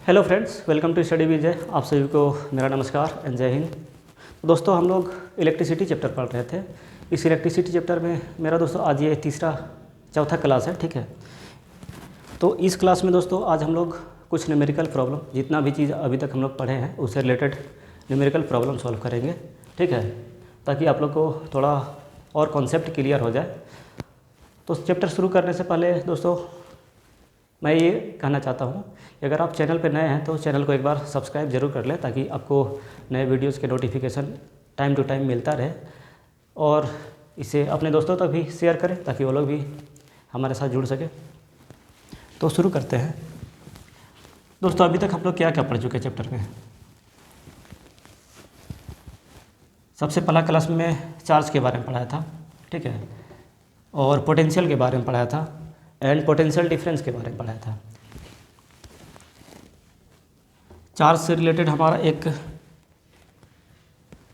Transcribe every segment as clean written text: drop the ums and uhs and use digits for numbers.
Hello friends, welcome to study Vijay. आप सभी को मेरा नमस्कार एंड जय हिंद। तो दोस्तों, हम लोग इलेक्ट्रिसिटी चैप्टर पढ़ रहे थे। इस इलेक्ट्रिसिटी चैप्टर में मेरा दोस्तों आज ये चौथा क्लास है, ठीक है। तो इस क्लास में दोस्तों आज हम लोग कुछ न्यूमेरिकल प्रॉब्लम, जितना भी चीज़ अभी तक हम लोग पढ़े हैं उससे रिलेटेड न्यूमेरिकल प्रॉब्लम सॉल्व करेंगे, ठीक है, ताकि आप लोग को थोड़ा और कॉन्सेप्ट क्लियर हो जाए। तो चैप्टर शुरू करने से पहले दोस्तों मैं ये कहना चाहता हूँ कि अगर आप चैनल पर नए हैं तो चैनल को एक बार सब्सक्राइब जरूर कर लें, ताकि आपको नए वीडियोस के नोटिफिकेशन टाइम टू टाइम मिलता रहे। और इसे अपने दोस्तों तक भी शेयर करें ताकि वो लोग भी हमारे साथ जुड़ सके। तो शुरू करते हैं दोस्तों। अभी तक हम लोग क्या क्या पढ़ चुके हैं चैप्टर में। सबसे पहला क्लास में चार्ज के बारे में पढ़ाया था, ठीक है, और पोटेंशियल के बारे में पढ़ाया था एंड पोटेंशियल डिफरेंस के बारे में पढ़ाया था। चार्ज से रिलेटेड हमारा एक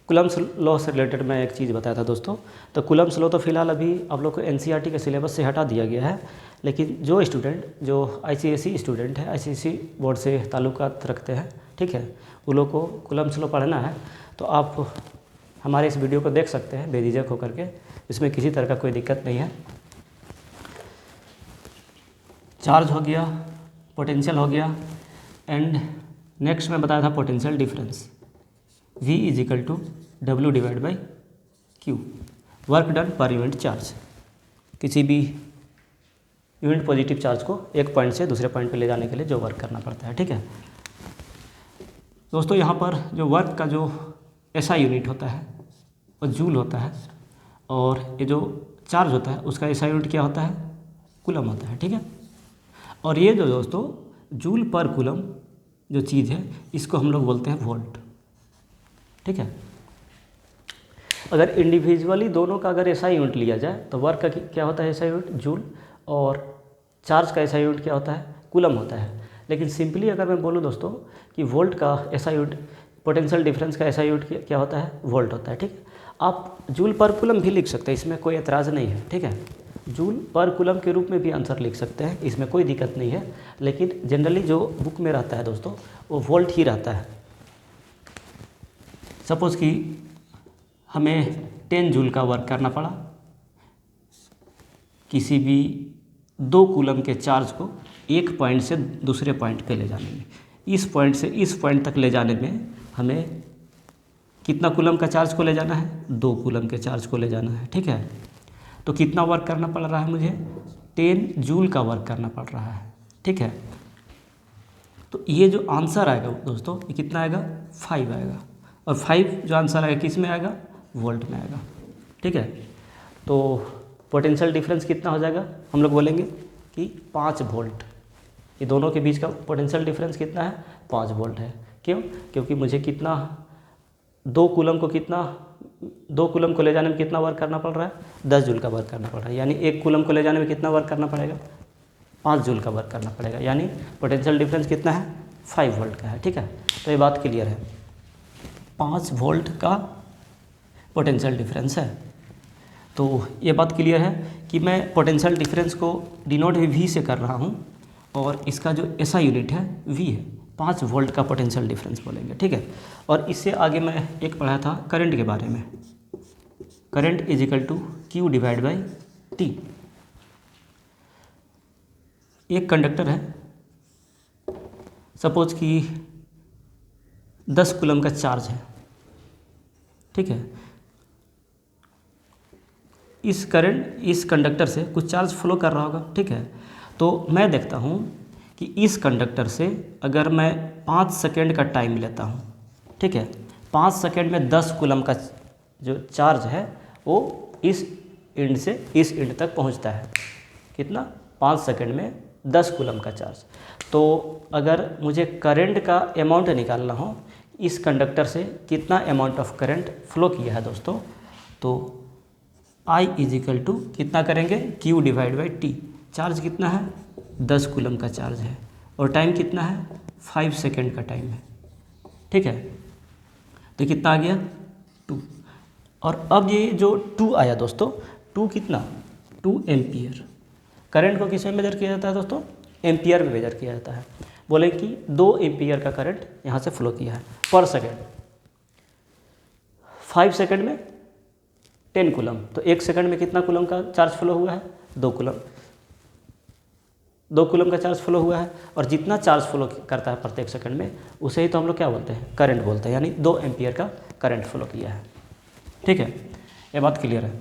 कूलम्ब्स लॉ से रिलेटेड मैं एक चीज़ बताया था दोस्तों। तो कूलम्ब्स लॉ तो फिलहाल अभी आप लोग को एनसीईआरटी के सिलेबस से हटा दिया गया है, लेकिन जो स्टूडेंट जो आईसीएसई स्टूडेंट है, आईसीएसई बोर्ड से ताल्लुकात रखते हैं, ठीक है, उन लोग को कूलम्ब्स लॉ पढ़ना है तो आप हमारे इस वीडियो को देख सकते हैं बेझिझक होकर के। इसमें किसी तरह का कोई दिक्कत नहीं है। चार्ज हो गया, पोटेंशियल हो गया, एंड नेक्स्ट में बताया था potential difference. V equal to W divide by Q, work done per unit charge. किसी भी यूनिट पॉजिटिव चार्ज को एक पॉइंट से दूसरे पॉइंट पे ले जाने के लिए जो वर्क करना पड़ता है, ठीक है दोस्तों। यहाँ पर जो वर्क का जो ऐसा यूनिट होता है वो जूल होता है, और ये जो चार्ज होता है उसका ऐसा यूनिट क्या होता है, कूलम होता है, ठीक है। और ये जो दोस्तों जूल पर कूलम जो चीज़ है इसको हम लोग बोलते हैं वोल्ट, ठीक है। अगर इंडिविजुअली दोनों का अगर ऐसा यूनिट लिया जाए तो वर्क का क्या होता है ऐसा यूनिट जूल, और चार्ज का ऐसा यूनिट क्या होता है, कूलम होता है। लेकिन सिंपली अगर मैं बोलूँ दोस्तों कि वोल्ट का ऐसा यूनिट, पोटेंशियल डिफरेंस का ऐसा यूनिट क्या होता है, वोल्ट होता है, ठीक है। आप जूल पर कूलम भी लिख सकते हैं, इसमें कोई एतराज़ नहीं है, ठीक है। जूल पर कूलम के रूप में भी आंसर लिख सकते हैं, इसमें कोई दिक्कत नहीं है। लेकिन जनरली जो बुक में रहता है दोस्तों वो वोल्ट ही रहता है। सपोज़ कि हमें 10 जूल का वर्क करना पड़ा किसी भी 2 कूलम के चार्ज को एक पॉइंट से दूसरे पॉइंट पे ले जाने में। इस पॉइंट से इस पॉइंट तक ले जाने में हमें कितना कूलम का चार्ज को ले जाना है, 2 कूलम के चार्ज को ले जाना है, ठीक है। तो कितना वर्क करना पड़ रहा है मुझे, 10 जूल का वर्क करना पड़ रहा है, ठीक है। तो ये जो आंसर आएगा दोस्तों ये कितना आएगा, 5 आएगा। और 5 जो आंसर आएगा किस में आएगा, वोल्ट में आएगा, ठीक है। तो पोटेंशियल डिफरेंस कितना हो जाएगा, हम लोग बोलेंगे कि 5 वोल्ट। ये दोनों के बीच का पोटेंशियल डिफरेंस कितना है, 5 वोल्ट है। क्यों, क्योंकि मुझे कितना 2 कूलम को ले जाने में कितना वर्क करना पड़ रहा है, 10 जूल का वर्क करना पड़ रहा है। यानी 1 कूलम को ले जाने में कितना वर्क करना पड़ेगा, 5 जूल का वर्क करना पड़ेगा। यानी पोटेंशियल डिफरेंस कितना है, 5 वोल्ट का है, ठीक है। तो ये बात क्लियर है, 5 वोल्ट का पोटेंशियल डिफरेंस है। तो ये बात क्लियर है कि मैं पोटेंशियल डिफरेंस को डिनोट भी V से कर रहा हूँ, और इसका जो ऐसा यूनिट है V है, 5 वोल्ट का पोटेंशियल डिफरेंस बोलेंगे, ठीक है। और इससे आगे मैं एक पढ़ा था करंट के बारे में। Current equal to Q divide by T। एक कंडक्टर है, सपोज कि 10 कूलम का चार्ज है, ठीक है। इस कंडक्टर से कुछ चार्ज फ्लो कर रहा होगा, ठीक है। तो मैं देखता हूँ कि इस कंडक्टर से अगर मैं 5 सेकेंड का टाइम लेता हूँ, ठीक है, 5 सेकेंड में 10 कूलम का जो चार्ज है वो इस एंड से इस एंड तक पहुँचता है। कितना, 5 सेकेंड में 10 कूलम का चार्ज। तो अगर मुझे करंट का अमाउंट निकालना हो, इस कंडक्टर से कितना अमाउंट ऑफ करंट फ्लो किया है दोस्तों, तो I इजिकल टू कितना करेंगे, Q divide by T। Charge कितना है, 10 कूलम का चार्ज है, और टाइम कितना है, 5 सेकेंड का टाइम है, ठीक है। तो कितना आ गया, 2। और अब ये जो 2 आया दोस्तों, 2 कितना, 2 एम्पियर। करंट को किस में मेजर किया जाता है दोस्तों, एम्पियर में मेजर किया जाता है। बोले कि 2 एम्पियर का करंट यहाँ से फ्लो किया है पर सेकेंड, 5 सेकेंड में 10 कूलम, तो 1 सेकेंड में कितना कूलम का चार्ज फ्लो हुआ है? 2 कूलम, 2 कूलम का चार्ज फ्लो हुआ है। और जितना चार्ज फ्लो करता है प्रत्येक सेकंड में उसे ही तो हम लोग क्या बोलते हैं? करंट बोलते हैं, यानी 2 एम्पियर का करंट फ्लो किया है। ठीक है, ये बात क्लियर है।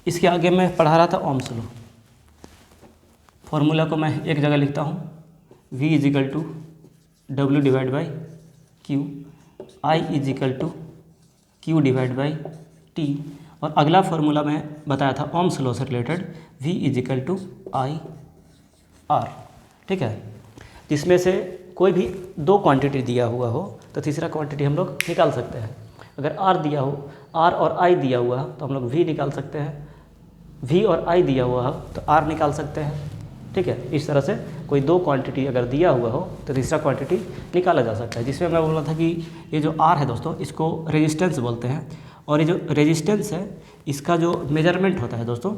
इसके आगे मैं पढ़ा रहा था ओम्स लॉ। फॉर्मूला को मैं एक जगह लिखता हूँ, V equal to W divide by Q, I equal to Q divide by T. और अगला फार्मूला मैं बताया था ओम्स लॉ से related, V equal to I R. ठीक है, जिसमें से कोई भी 2 क्वांटिटी दिया हुआ हो तो तीसरा क्वांटिटी हम लोग निकाल सकते हैं। अगर R दिया हो, R और I दिया हुआ तो हम लोग V निकाल सकते हैं, V और I दिया हुआ हो तो R निकाल सकते हैं। ठीक है, इस तरह से कोई 2 क्वांटिटी अगर दिया हुआ हो तो तीसरा क्वांटिटी निकाला जा सकता है। जिसमें मैं बोल रहा था कि ये जो R है दोस्तों, इसको रेजिस्टेंस बोलते हैं। और ये जो रेजिस्टेंस है इसका जो मेजरमेंट होता है दोस्तों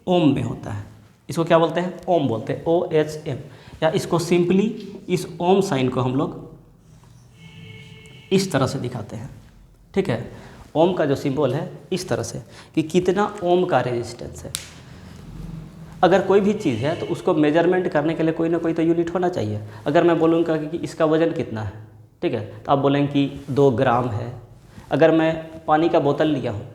ओम में होता है। इसको क्या बोलते हैं? ओम बोलते हैं, OHM। या इसको सिंपली इस ओम साइन को हम लोग इस तरह से दिखाते हैं। ठीक है, ओम का जो सिंबल है इस तरह से कि कितना ओम का रेजिस्टेंस है। अगर कोई भी चीज़ है तो उसको मेजरमेंट करने के लिए कोई ना कोई तो यूनिट होना चाहिए। अगर मैं बोलूँगा कि इसका वज़न कितना है, ठीक है, तो आप बोलेंगे कि 2 ग्राम है। अगर मैं पानी का बोतल लिया हूँ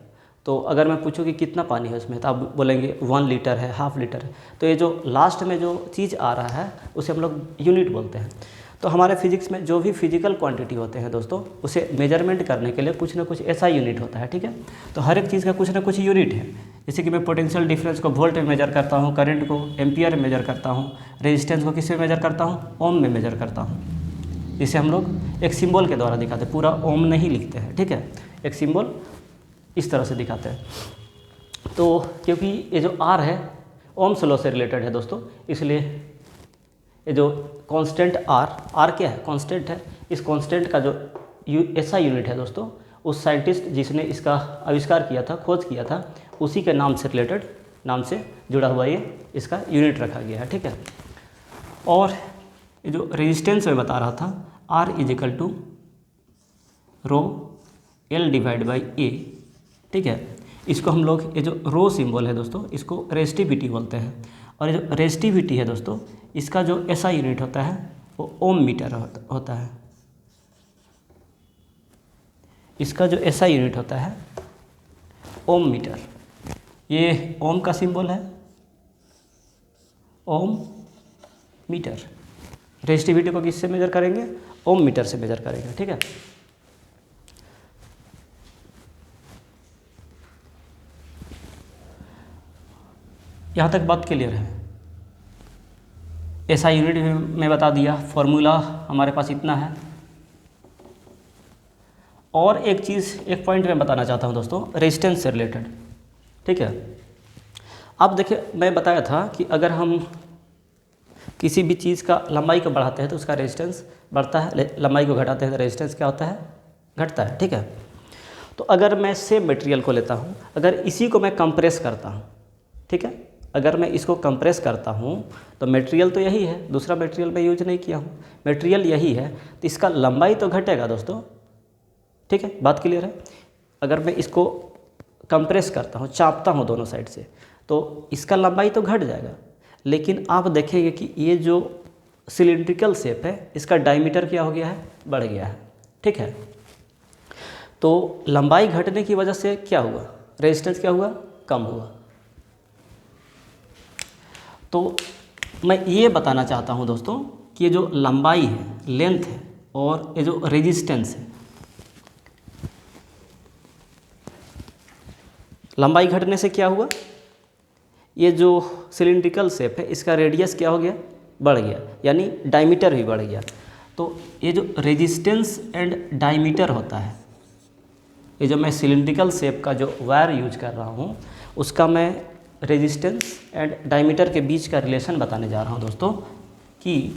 तो अगर मैं पूछूँ कि कितना पानी है उसमें, तो आप बोलेंगे 1 लीटर है, हाफ लीटर है। तो ये जो लास्ट में जो चीज़ आ रहा है उसे हम लोग यूनिट बोलते हैं। तो हमारे फिजिक्स में जो भी फिजिकल क्वांटिटी होते हैं दोस्तों, उसे मेजरमेंट करने के लिए कुछ ना कुछ ऐसा यूनिट होता है। ठीक है, तो हर एक चीज़ का कुछ ना कुछ यूनिट है। जैसे कि मैं पोटेंशियल डिफरेंस को वोल्ट में मेजर करता हूँ, करंट को एम्पियर में मेजर करता हूँ, रेजिस्टेंस को किस में मेजर करता हूँ? ओम में मेजर करता हूँ। इसे हम लोग एक सिंबल के द्वारा दिखाते हैं, पूरा ओम नहीं लिखते हैं। ठीक है, एक सिंबल इस तरह से दिखाते हैं। तो क्योंकि ये जो R है ओम्स लॉ से रिलेटेड है दोस्तों, इसलिए ये जो कांस्टेंट R क्या है? कांस्टेंट है। इस कांस्टेंट का जो ऐसा यूनिट है दोस्तों, उस साइंटिस्ट जिसने इसका आविष्कार किया था, खोज किया था, उसी के नाम से रिलेटेड, नाम से जुड़ा हुआ ये इसका यूनिट रखा गया है। ठीक है, और ये जो रेजिस्टेंस मैं बता रहा था, R equal to rho L divide by A। ठीक है, इसको हम लोग, ये जो रो सिंबल है दोस्तों, इसको रेजिस्टिविटी बोलते हैं। और ये जो रेजिस्टिविटी है दोस्तों, इसका जो ऐसा यूनिट होता है वो ओम मीटर होता है। इसका जो ऐसा यूनिट होता है ओम मीटर। ये ओम का सिंबल है, ओम मीटर। रेजिस्टिविटी को किससे मेजर करेंगे? ओम मीटर से मेजर करेंगे। ठीक है, यहाँ तक बात क्लियर है। ऐसा यूनिट भी मैं बता दिया, फॉर्मूला हमारे पास इतना है। और एक चीज़, एक पॉइंट मैं बताना चाहता हूँ दोस्तों, रेजिस्टेंस से रिलेटेड। ठीक है, अब देखिए मैं बताया था कि अगर हम किसी भी चीज़ का लंबाई को बढ़ाते हैं तो उसका रेजिस्टेंस बढ़ता है, लंबाई को घटाते हैं तो रेजिस्टेंस क्या होता है? घटता है। ठीक है, तो अगर मैं सेम मटेरियल को लेता हूँ, अगर इसी को मैं कंप्रेस करता हूँ, ठीक है, अगर मैं इसको कंप्रेस करता हूँ तो मटेरियल तो यही है, दूसरा मटेरियल मैं यूज नहीं किया हूँ, मटेरियल यही है, तो इसका लंबाई तो घटेगा दोस्तों। ठीक है, बात क्लियर है। अगर मैं इसको कंप्रेस करता हूँ, चापता हूँ दोनों साइड से, तो इसका लंबाई तो घट जाएगा। लेकिन आप देखेंगे कि ये जो सिलिंड्रिकल शेप है, इसका डायमीटर क्या हो गया है? बढ़ गया है। ठीक है, तो लंबाई घटने की वजह से क्या हुआ? रेजिस्टेंस क्या हुआ? कम हुआ। तो मैं ये बताना चाहता हूँ दोस्तों कि ये जो लंबाई है, लेंथ है, और ये जो रेजिस्टेंस है, लंबाई घटने से क्या हुआ? ये जो सिलिंड्रिकल शेप है इसका रेडियस क्या हो गया? बढ़ गया, यानी डायमीटर भी बढ़ गया। तो ये जो रेजिस्टेंस एंड डायमीटर होता है, ये जो मैं सिलिंड्रिकल शेप का जो वायर यूज कर रहा हूँ, उसका मैं रेजिस्टेंस एंड डायमीटर के बीच का रिलेशन बताने जा रहा हूँ दोस्तों, कि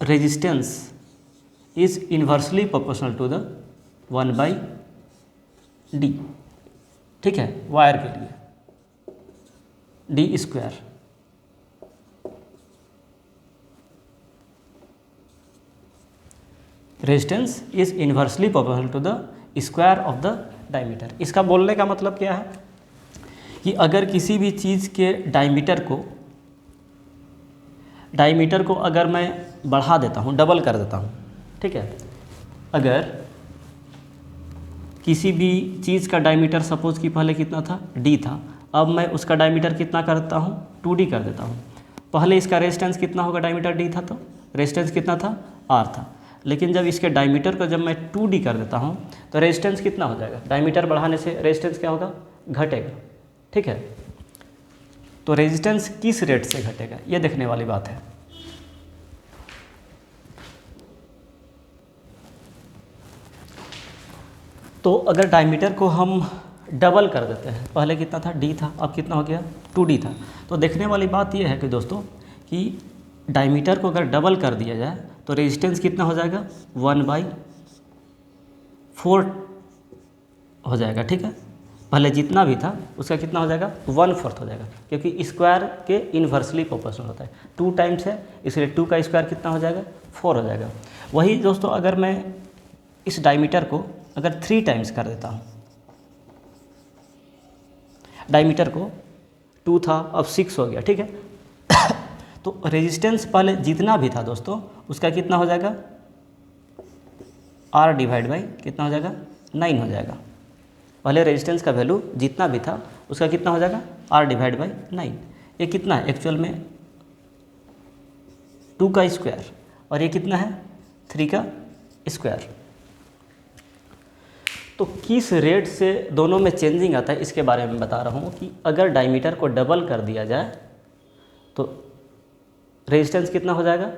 resistance is inversely proportional to the 1/, D, ठीक है, वायर के लिए D square. Resistance is inversely proportional to the square of the diameter. इसका बोलने का मतलब क्या है कि अगर किसी भी चीज़ के डायमीटर को अगर मैं बढ़ा देता हूँ, डबल कर देता हूँ, ठीक है, अगर किसी भी चीज़ का डायमीटर सपोज़ कि पहले कितना था, डी था, अब मैं उसका डायमीटर कितना करता हूँ, 2d कर देता हूँ। पहले इसका रेजिस्टेंस कितना होगा, डायमीटर डी था तो रेजिस्टेंस कितना था, r था। लेकिन जब इसके डायमीटर को जब मैं 2d कर देता हूँ तो रेजिस्टेंस कितना हो जाएगा, डायमीटर बढ़ाने से रेजिस्टेंस क्या होगा, घटेगा, ठीक है। तो रेजिस्टेंस किस रेट से घटेगा, ये देखने वाली बात है। तो अगर डायमीटर को हम डबल कर देते हैं, पहले कितना था, d था, अब कितना हो गया, 2d था, तो देखने वाली बात यह है कि दोस्तों कि डायमीटर को अगर डबल कर दिया जाए तो रेजिस्टेंस कितना हो जाएगा, 1/4 हो जाएगा, ठीक है। पहले जितना भी था उसका कितना हो जाएगा, 1/4 हो जाएगा, क्योंकि स्क्वायर के इन्वर्सली प्रोपोर्शनल होता है। 2 टाइम्स है, इसलिए 2 का स्क्वायर कितना हो जाएगा, 4 हो जाएगा। वही दोस्तों अगर मैं इस डायमीटर को अगर 3 टाइम्स कर देता हूँ, डायमीटर को 2 था अब 6 हो गया, ठीक है, तो रेजिस्टेंस पहले जितना भी था दोस्तों उसका कितना हो जाएगा, r डिवाइड बाई कितना हो जाएगा, 9 हो जाएगा। पहले रेजिस्टेंस का वैल्यू जितना भी था उसका कितना हो जाएगा, r डिवाइड बाई 9। ये कितना है एक्चुअल में, 2 का स्क्वायर, और ये कितना है, 3 का स्क्वायर। तो किस रेट से दोनों में चेंजिंग आता है इसके बारे में बता रहा हूँ कि अगर डायमीटर को डबल कर दिया जाए तो रेजिस्टेंस कितना हो जाएगा,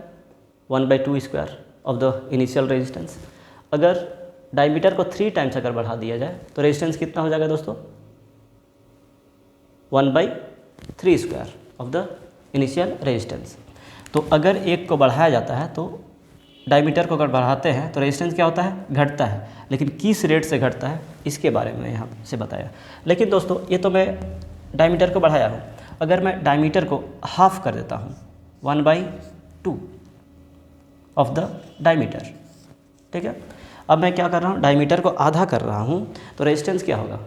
1/2 square of the initial resistance. अगर डायमीटर को 3 टाइम्स अगर बढ़ा दिया जाए तो रेजिस्टेंस कितना हो जाएगा दोस्तों, 1/3 square of the initial resistance. तो अगर एक को बढ़ाया जाता है तो डायमीटर को अगर बढ़ाते हैं तो रेजिस्टेंस क्या होता है, घटता है, लेकिन किस रेट से घटता है इसके बारे में यहाँ से बताया। लेकिन दोस्तों ये तो मैं डायमीटर को बढ़ाया हूँ, अगर मैं डायमीटर को हाफ कर देता हूँ, 1/2 ऑफ द डायमीटर, ठीक है। अब मैं क्या कर रहा हूँ, डायमीटर को आधा कर रहा हूँ, तो रेजिस्टेंस क्या होगा,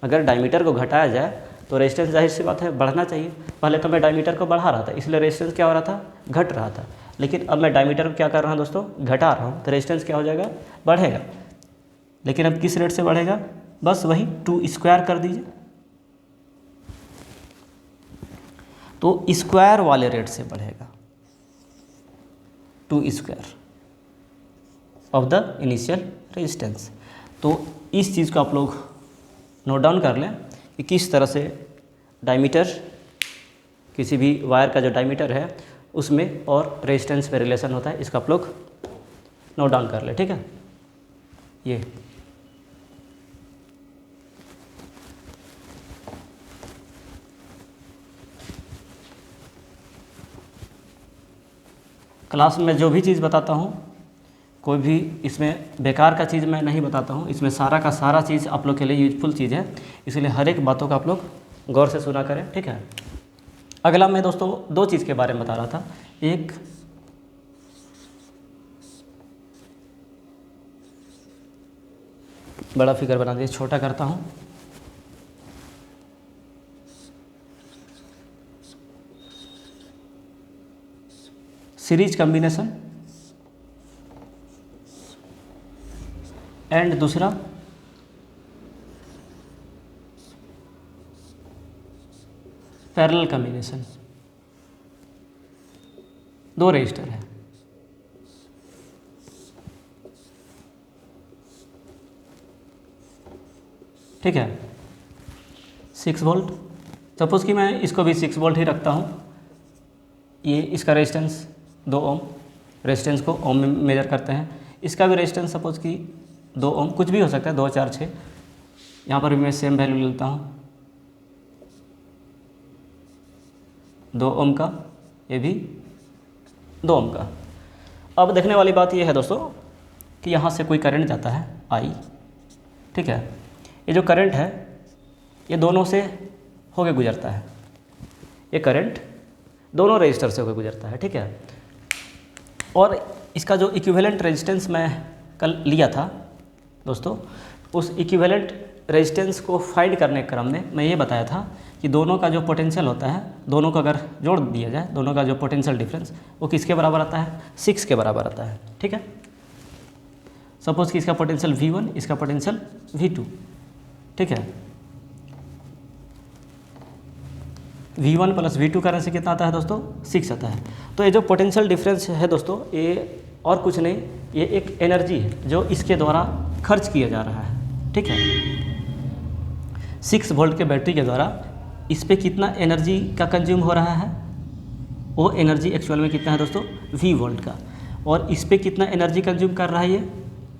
अगर डायमीटर को घटाया जाए तो रेजिस्टेंस जाहिर सी बात है बढ़ना चाहिए। पहले तो मैं डायमीटर को बढ़ा रहा था इसलिए रेजिस्टेंस क्या हो रहा था, घट रहा था, लेकिन अब मैं डायमीटर को क्या कर रहा हूँ दोस्तों, घटा रहा हूँ, तो रेजिस्टेंस क्या हो जाएगा, बढ़ेगा। लेकिन अब किस रेट से बढ़ेगा, बस वही 2 स्क्वायर कर दीजिए, तो स्क्वायर वाले रेट से बढ़ेगा, 2 square of the initial resistance. तो इस चीज़ को आप लोग नोट डाउन कर लें कि किस तरह से डायमीटर, किसी भी वायर का जो डायमीटर है उसमें और रेजिस्टेंस में रिलेशन होता है, इसका आप लोग नोट डाउन कर लें, ठीक है। ये क्लास में जो भी चीज़ बताता हूँ, कोई भी इसमें बेकार का चीज़ मैं नहीं बताता हूँ, इसमें सारा का सारा चीज़ आप लोग के लिए यूजफुल चीज़ है, इसलिए हर एक बातों का आप लोग गौर से सुना करें, ठीक है। अगला मैं दोस्तों 2 चीज़ के बारे में बता रहा था। एक बड़ा फिगर बना दिए, छोटा करता हूँ। सीरीज कॉम्बिनेशन एंड दूसरा पैरेलल कॉम्बिनेशन, 2 रजिस्टर है, ठीक है। 6 वोल्ट, सपोज़ कि मैं इसको भी 6 वोल्ट ही रखता हूँ। ये इसका रेजिस्टेंस 2 ओम, रेजिस्टेंस को ओम में मेजर करते हैं। इसका भी रेजिस्टेंस सपोज़ कि 2 ओम, कुछ भी हो सकता है, 2, 4, 6। यहाँ पर भी मैं सेम वैल्यू लेता हूँ, 2 ओम का, ये भी 2 ओम का। अब देखने वाली बात ये है दोस्तों कि यहाँ से कोई करंट जाता है I, ठीक है। ये जो करंट है ये दोनों से होके गुजरता है, ये करंट दोनों रेजिस्टर से होकर गुजरता है, ठीक है। और इसका जो इक्विवेलेंट रेजिस्टेंस मैं कल लिया था दोस्तों, उस इक्विवेलेंट रेजिस्टेंस को फाइंड करने के क्रम में मैं ये बताया था कि दोनों का जो पोटेंशियल होता है, दोनों को अगर जोड़ दिया जाए, दोनों का जो पोटेंशियल डिफरेंस वो किसके बराबर आता है, 6 के बराबर आता है, ठीक है। सपोज कि इसका पोटेंशियल V1, इसका पोटेंशियल V2, ठीक है। V1 प्लस V2 करने से कितना आता है दोस्तों, 6 आता है। तो ये जो पोटेंशियल डिफरेंस है दोस्तों, ये और कुछ नहीं, ये एक एनर्जी है जो इसके द्वारा खर्च किया जा रहा है, ठीक है। 6 वोल्ट के बैटरी के द्वारा इस पे कितना एनर्जी का कंज्यूम हो रहा है, वो एनर्जी एक्चुअल में कितना है दोस्तों, V वोल्ट का। और इस पे कितना एनर्जी कंज्यूम कर रहा है ये,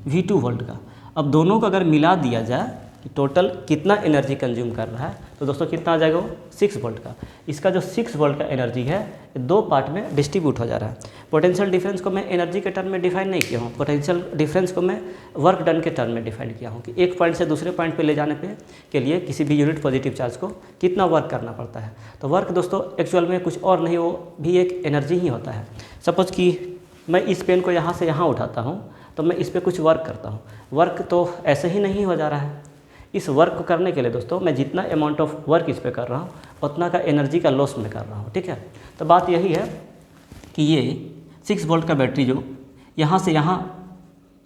V2 वोल्ट का। अब दोनों को अगर मिला दिया जाए कि टोटल कितना एनर्जी कंज्यूम कर रहा है, तो दोस्तों कितना आ जाएगा वो, 6 वोल्ट का। इसका जो 6 वोल्ट का एनर्जी है दो पार्ट में डिस्ट्रीब्यूट हो जा रहा है। पोटेंशियल डिफरेंस को मैं एनर्जी के टर्म में डिफाइन नहीं किया हूँ, पोटेंशियल डिफरेंस को मैं वर्क डन के टर्म में डिफाइन किया हूँ कि एक पॉइंट से दूसरे पॉइंट पे ले जाने के लिए किसी भी यूनिट पॉजिटिव चार्ज को कितना वर्क करना पड़ता है। तो वर्क दोस्तों एक्चुअल में कुछ और नहीं, वो भी एक एनर्जी ही होता है। सपोज कि मैं इस पेन को यहाँ से यहाँ उठाता हूँ, तो मैं इस पर कुछ वर्क करता हूँ, वर्क तो ऐसे ही नहीं हो जा रहा है। इस वर्क को करने के लिए दोस्तों मैं जितना अमाउंट ऑफ वर्क इस पे कर रहा हूँ उतना का एनर्जी का लॉस मैं कर रहा हूँ, ठीक है। तो बात यही है कि ये 6 वोल्ट का बैटरी जो यहाँ से यहाँ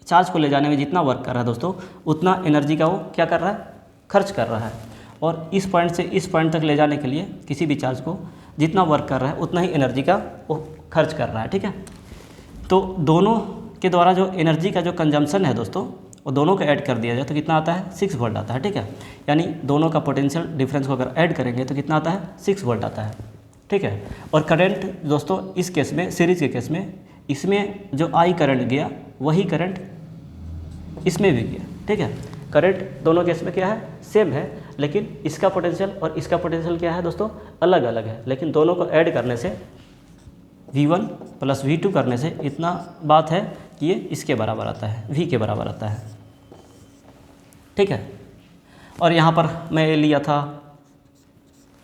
चार्ज को ले जाने में जितना वर्क कर रहा है दोस्तों, उतना एनर्जी का वो क्या कर रहा है, खर्च कर रहा है। और इस पॉइंट से इस पॉइंट तक ले जाने के लिए किसी भी चार्ज को जितना वर्क कर रहा है उतना ही एनर्जी का वो खर्च कर रहा है, ठीक है। तो दोनों के द्वारा जो एनर्जी का जो कंजम्पशन है दोस्तों, वो दोनों को ऐड कर दिया जाए तो कितना आता है, 6 वोल्ट आता है, ठीक है। यानी दोनों का पोटेंशियल डिफरेंस को अगर ऐड करेंगे तो कितना आता है, 6 वोल्ट आता है, ठीक है। और करंट दोस्तों इस केस में, सीरीज के केस में, इसमें जो I करंट गया वही करंट इसमें भी गया, ठीक है। करंट दोनों केस में क्या है, सेम है, लेकिन इसका पोटेंशियल और इसका पोटेंशियल क्या है दोस्तों, अलग अलग है। लेकिन दोनों को ऐड करने से V1 प्लस V2 करने से इतना बात है कि ये इसके बराबर आता है, V के बराबर आता है, ठीक है। और यहाँ पर मैं लिया था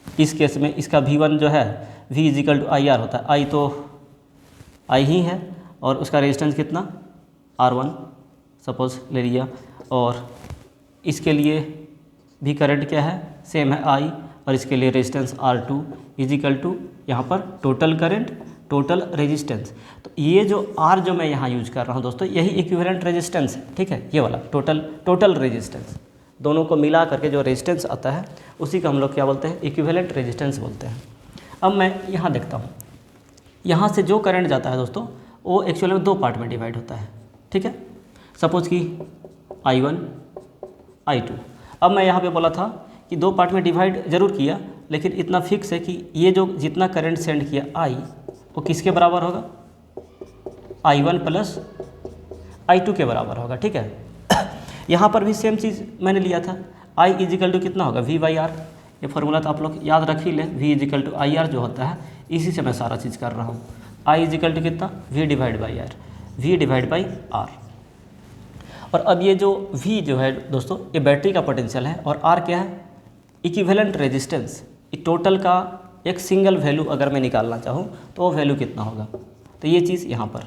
इस केस में इसका V1 जो है V इजिकल टू IR होता है, I तो I ही है और उसका रेजिस्टेंस कितना R1 सपोज ले लिया। और इसके लिए भी करंट क्या है, सेम है I, और इसके लिए रेजिस्टेंस R2 इजिकल टू यहाँ पर टोटल करंट टोटल रेजिस्टेंस। तो ये जो R जो मैं यहाँ यूज कर रहा हूँ दोस्तों, यही इक्विवेलेंट रेजिस्टेंस है, ठीक है। ये वाला टोटल रेजिस्टेंस, दोनों को मिला करके जो रेजिस्टेंस आता है उसी का हम लोग क्या बोलते हैं, इक्विवेलेंट रेजिस्टेंस बोलते हैं। अब मैं यहाँ देखता हूँ, यहाँ से जो करंट जाता है दोस्तों वो एक्चुअली में दो पार्ट में डिवाइड होता है, ठीक है। सपोज कि I1 I2। अब मैं यहाँ पे बोला था कि दो पार्ट में डिवाइड जरूर किया, लेकिन इतना फिक्स है कि ये जो जितना करंट सेंड किया I वो किसके बराबर होगा, I1 प्लस I2 के बराबर होगा, ठीक है। यहाँ पर भी सेम चीज़ मैंने लिया था, I इजिकल टू कितना होगा, V/R। ये फार्मूला तो आप लोग याद रख ही लें, V इजिकल टू IR जो होता है, इसी से मैं सारा चीज़ कर रहा हूँ। I इजिकल टू कितना, V divide by R, V divide by R। और अब ये जो V जो है दोस्तों, ये बैटरी का पोटेंशियल है, और R क्या है, इक्विवेलेंट रेजिस्टेंस। टोटल का एक सिंगल वैल्यू अगर मैं निकालना चाहूँ तो वो वैल्यू कितना होगा, तो ये चीज़ यहाँ पर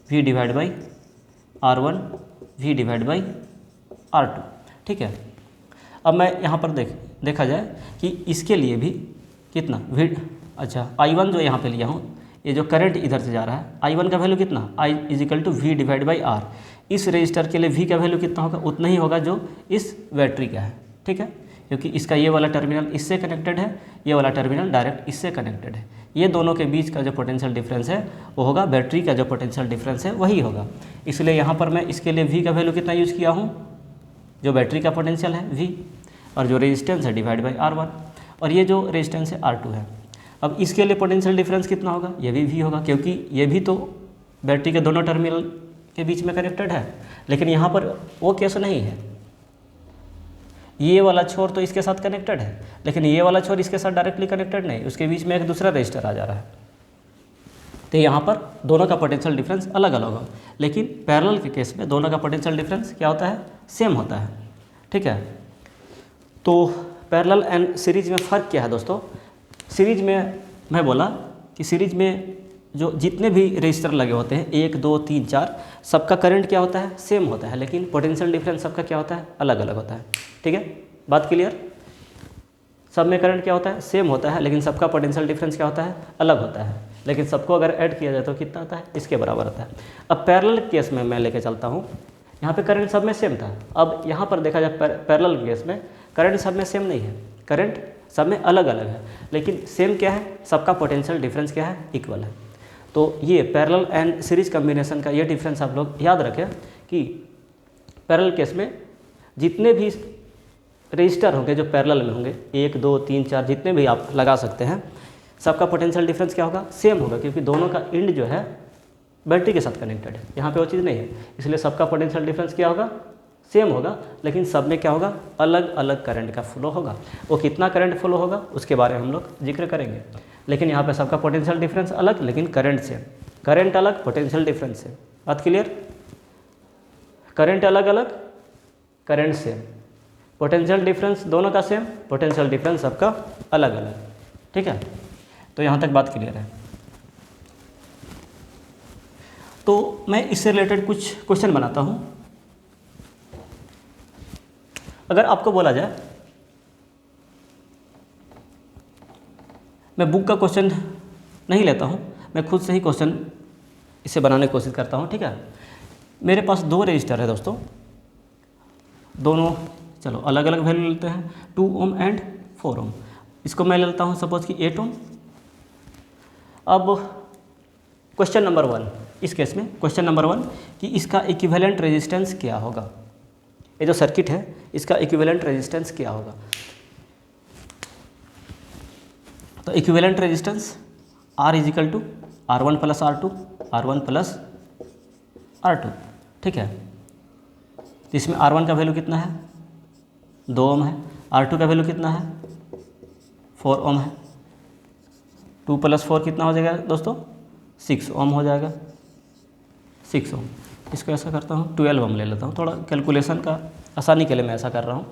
V divide by R1 V divide by R2, ठीक है। अब मैं यहाँ पर देखा जाए कि इसके लिए भी कितना अच्छा I1 जो यहाँ पे लिया हूँ, ये जो करंट इधर से जा रहा है, I1 का वैल्यू कितना, I equal to V divide by R। इस रजिस्टर के लिए V का वैल्यू कितना होगा, उतना ही होगा जो इस बैटरी का है, ठीक है। क्योंकि इसका ये वाला टर्मिनल इससे कनेक्टेड है, ये वाला टर्मिनल डायरेक्ट इससे कनेक्टेड है। ये दोनों के बीच का जो पोटेंशियल डिफरेंस है वो होगा, बैटरी का जो पोटेंशियल डिफरेंस है वही होगा। इसलिए यहाँ पर मैं इसके लिए V का वैल्यू कितना यूज़ किया हूँ, जो बैटरी का पोटेंशियल है V, और जो रेजिस्टेंस है डिवाइड बाई R1, और ये जो रेजिस्टेंस है R2 है। अब इसके लिए पोटेंशियल डिफरेंस कितना होगा, ये भी V होगा, क्योंकि ये भी तो बैटरी के दोनों टर्मिनल के बीच में कनेक्टेड है। लेकिन यहाँ पर वो केस नहीं है, ये वाला छोर तो इसके साथ कनेक्टेड है, लेकिन ये वाला छोर इसके साथ डायरेक्टली कनेक्टेड नहीं, उसके बीच में एक दूसरा रजिस्टर आ जा रहा है। तो यहाँ पर दोनों का पोटेंशियल डिफरेंस अलग अलग होगा, लेकिन पैरेलल के केस में दोनों का पोटेंशियल डिफरेंस क्या होता है, सेम होता है। ठीक है। तो पैरेलल एंड सीरीज में फ़र्क क्या है दोस्तों? सीरीज में मैं बोला कि सीरीज में जो जितने भी रजिस्टर लगे होते हैं 1 2 3 4 सबका करंट क्या होता है? सेम होता है, लेकिन पोटेंशियल डिफरेंस सबका क्या होता है? अलग अलग होता है। ठीक है, बात क्लियर? सब में करंट क्या होता है? सेम होता है, लेकिन सबका पोटेंशियल डिफरेंस क्या होता है? अलग होता है। लेकिन सबको अगर ऐड किया जाए तो कितना आता है? इसके बराबर आता है। अब पैरेलल केस में मैं लेके चलता हूँ, यहाँ पे करंट सब में सेम था। अब यहाँ पर देखा जाए पैरेलल केस में करंट सब में सेम नहीं है, करंट सब में अलग अलग है, लेकिन सेम क्या है? सबका पोटेंशियल डिफरेंस क्या है? इक्वल है। तो ये पैरेलल एंड सीरीज कम्बिनेशन का ये डिफरेंस आप लोग याद रखें कि पैरेलल केस में जितने भी रजिस्टर होंगे जो पैरेलल में होंगे 1 2 3 4 जितने भी आप लगा सकते हैं, सबका पोटेंशियल डिफरेंस क्या होगा? सेम होगा, क्योंकि दोनों का इंड जो है बैटरी के साथ कनेक्टेड है। यहाँ पे वो चीज़ नहीं है, इसलिए सबका पोटेंशियल डिफरेंस क्या होगा? सेम होगा, लेकिन सब में क्या होगा? अलग अलग करंट का फ्लो होगा। वो कितना करंट फ्लो होगा उसके बारे में हम लोग जिक्र करेंगे। लेकिन यहाँ पे सबका पोटेंशियल डिफरेंस अलग, लेकिन करंट सेम। करंट अलग, पोटेंशियल डिफरेंस सेम। बात क्लियर? करंट अलग अलग, करंट सेम, पोटेंशियल डिफरेंस दोनों का सेम, पोटेंशियल डिफरेंस सबका अलग अलग। ठीक है, तो यहाँ तक बात क्लियर है। तो मैं इससे रिलेटेड कुछ क्वेश्चन बनाता हूँ। अगर आपको बोला जाए, मैं बुक का क्वेश्चन नहीं लेता हूँ, मैं खुद से ही क्वेश्चन इसे बनाने की कोशिश करता हूँ। ठीक है, मेरे पास 2 रजिस्टर है दोस्तों, दोनों चलो अलग अलग वैल्यू लेते हैं, 2 ओम एंड 4 ओम। इसको मैं लेता हूँ सपोज कि 8 ओम। अब क्वेश्चन नंबर 1, इस केस में क्वेश्चन नंबर 1 कि इसका इक्विवेलेंट रेजिस्टेंस क्या होगा? ये जो सर्किट है इसका इक्विवेलेंट रेजिस्टेंस क्या होगा? तो equivalent resistance R equal to R1 plus R2, R1 plus R2। ठीक है, तो इसमें R1 का वैल्यू कितना है? 2 ओम है। R2 का वैल्यू कितना है? 4 ओम है। 2 प्लस 4 कितना हो जाएगा दोस्तों? 6 ओम हो जाएगा, 6 ओम। इसको ऐसा करता हूँ 12 ओम ले लेता हूँ, थोड़ा कैलकुलेशन का आसानी के लिए मैं ऐसा कर रहा हूँ।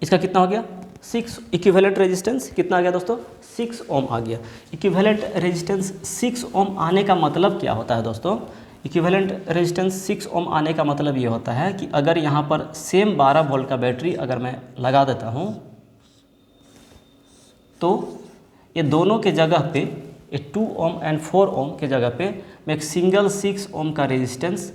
इसका कितना हो गया? 6। इक्विवेलेंट रेजिस्टेंस कितना आ गया दोस्तों? 6 ओम आ गया। इक्विवेलेंट रेजिस्टेंस 6 ओम आने का मतलब क्या होता है दोस्तों? इक्विवेलेंट रेजिस्टेंस 6 ओम आने का मतलब ये होता है कि अगर यहाँ पर सेम 12 वोल्ट का बैटरी अगर मैं लगा देता हूँ तो ये दोनों के जगह पे, ये 2 ओम एंड 4 ओम के जगह पे मैं एक सिंगल 6 ओम का रेजिस्टेंस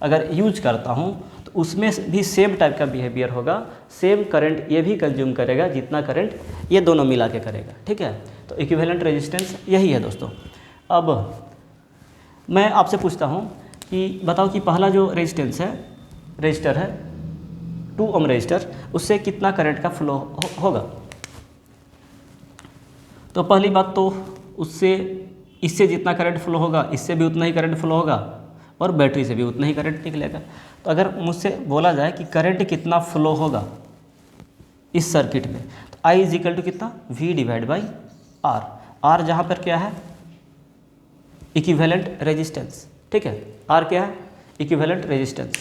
अगर यूज करता हूँ तो उसमें भी सेम टाइप का बिहेवियर होगा, सेम करंट ये भी कंज्यूम करेगा जितना करंट ये दोनों मिला के करेगा। ठीक है, तो इक्विवेलेंट रेजिस्टेंस यही है दोस्तों। अब मैं आपसे पूछता हूँ कि बताओ कि पहला जो रजिस्टर है 2 ओम रजिस्टर, उससे कितना करंट का फ्लो होगा? तो पहली बात तो उससे इससे जितना करंट फ्लो होगा इससे भी उतना ही करंट फ्लो होगा और बैटरी से भी उतना ही करंट निकलेगा। तो अगर मुझसे बोला जाए कि करंट कितना फ्लो होगा इस सर्किट में, तो I इजिकल टू कितना? V divide by R। R जहाँ पर क्या है? Equivalent resistance. ठीक है, R क्या है? Equivalent resistance.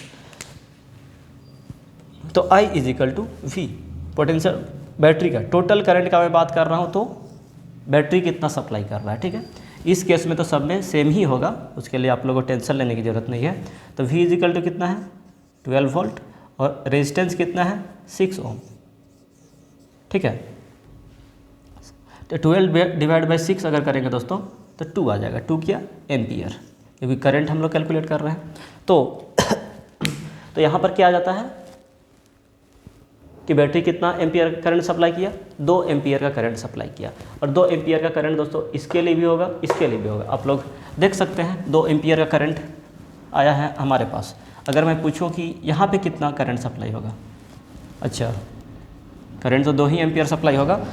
तो I equal to V, potential battery का टोटल करंट का मैं बात कर रहा हूँ, तो बैटरी कितना सप्लाई कर रहा है। ठीक है, इस केस में तो सब में सेम ही होगा, उसके लिए आप लोगों को टेंशन लेने की ज़रूरत नहीं है। तो V इजिकल टू कितना है? 12 वोल्ट और रेजिस्टेंस कितना है? 6 ओम। ठीक है, तो 12 डिवाइड बाई 6 अगर करेंगे दोस्तों तो 2 आ जाएगा। 2 क्या? एम्पियर, क्योंकि करंट हम लोग कैलकुलेट कर रहे हैं। तो यहाँ पर क्या आ जाता है कि बैटरी कितना एम्पियर करंट सप्लाई किया? 2 एम्पियर का करंट सप्लाई किया। और 2 एम्पियर का करंट दोस्तों इसके लिए भी होगा, इसके लिए भी होगा। आप लोग देख सकते हैं 2 एम्पियर का करंट आया है हमारे पास। अगर मैं पूछूं कि यहाँ पे कितना करंट सप्लाई होगा, अच्छा करंट तो 2 ही एम्पियर सप्लाई होगा।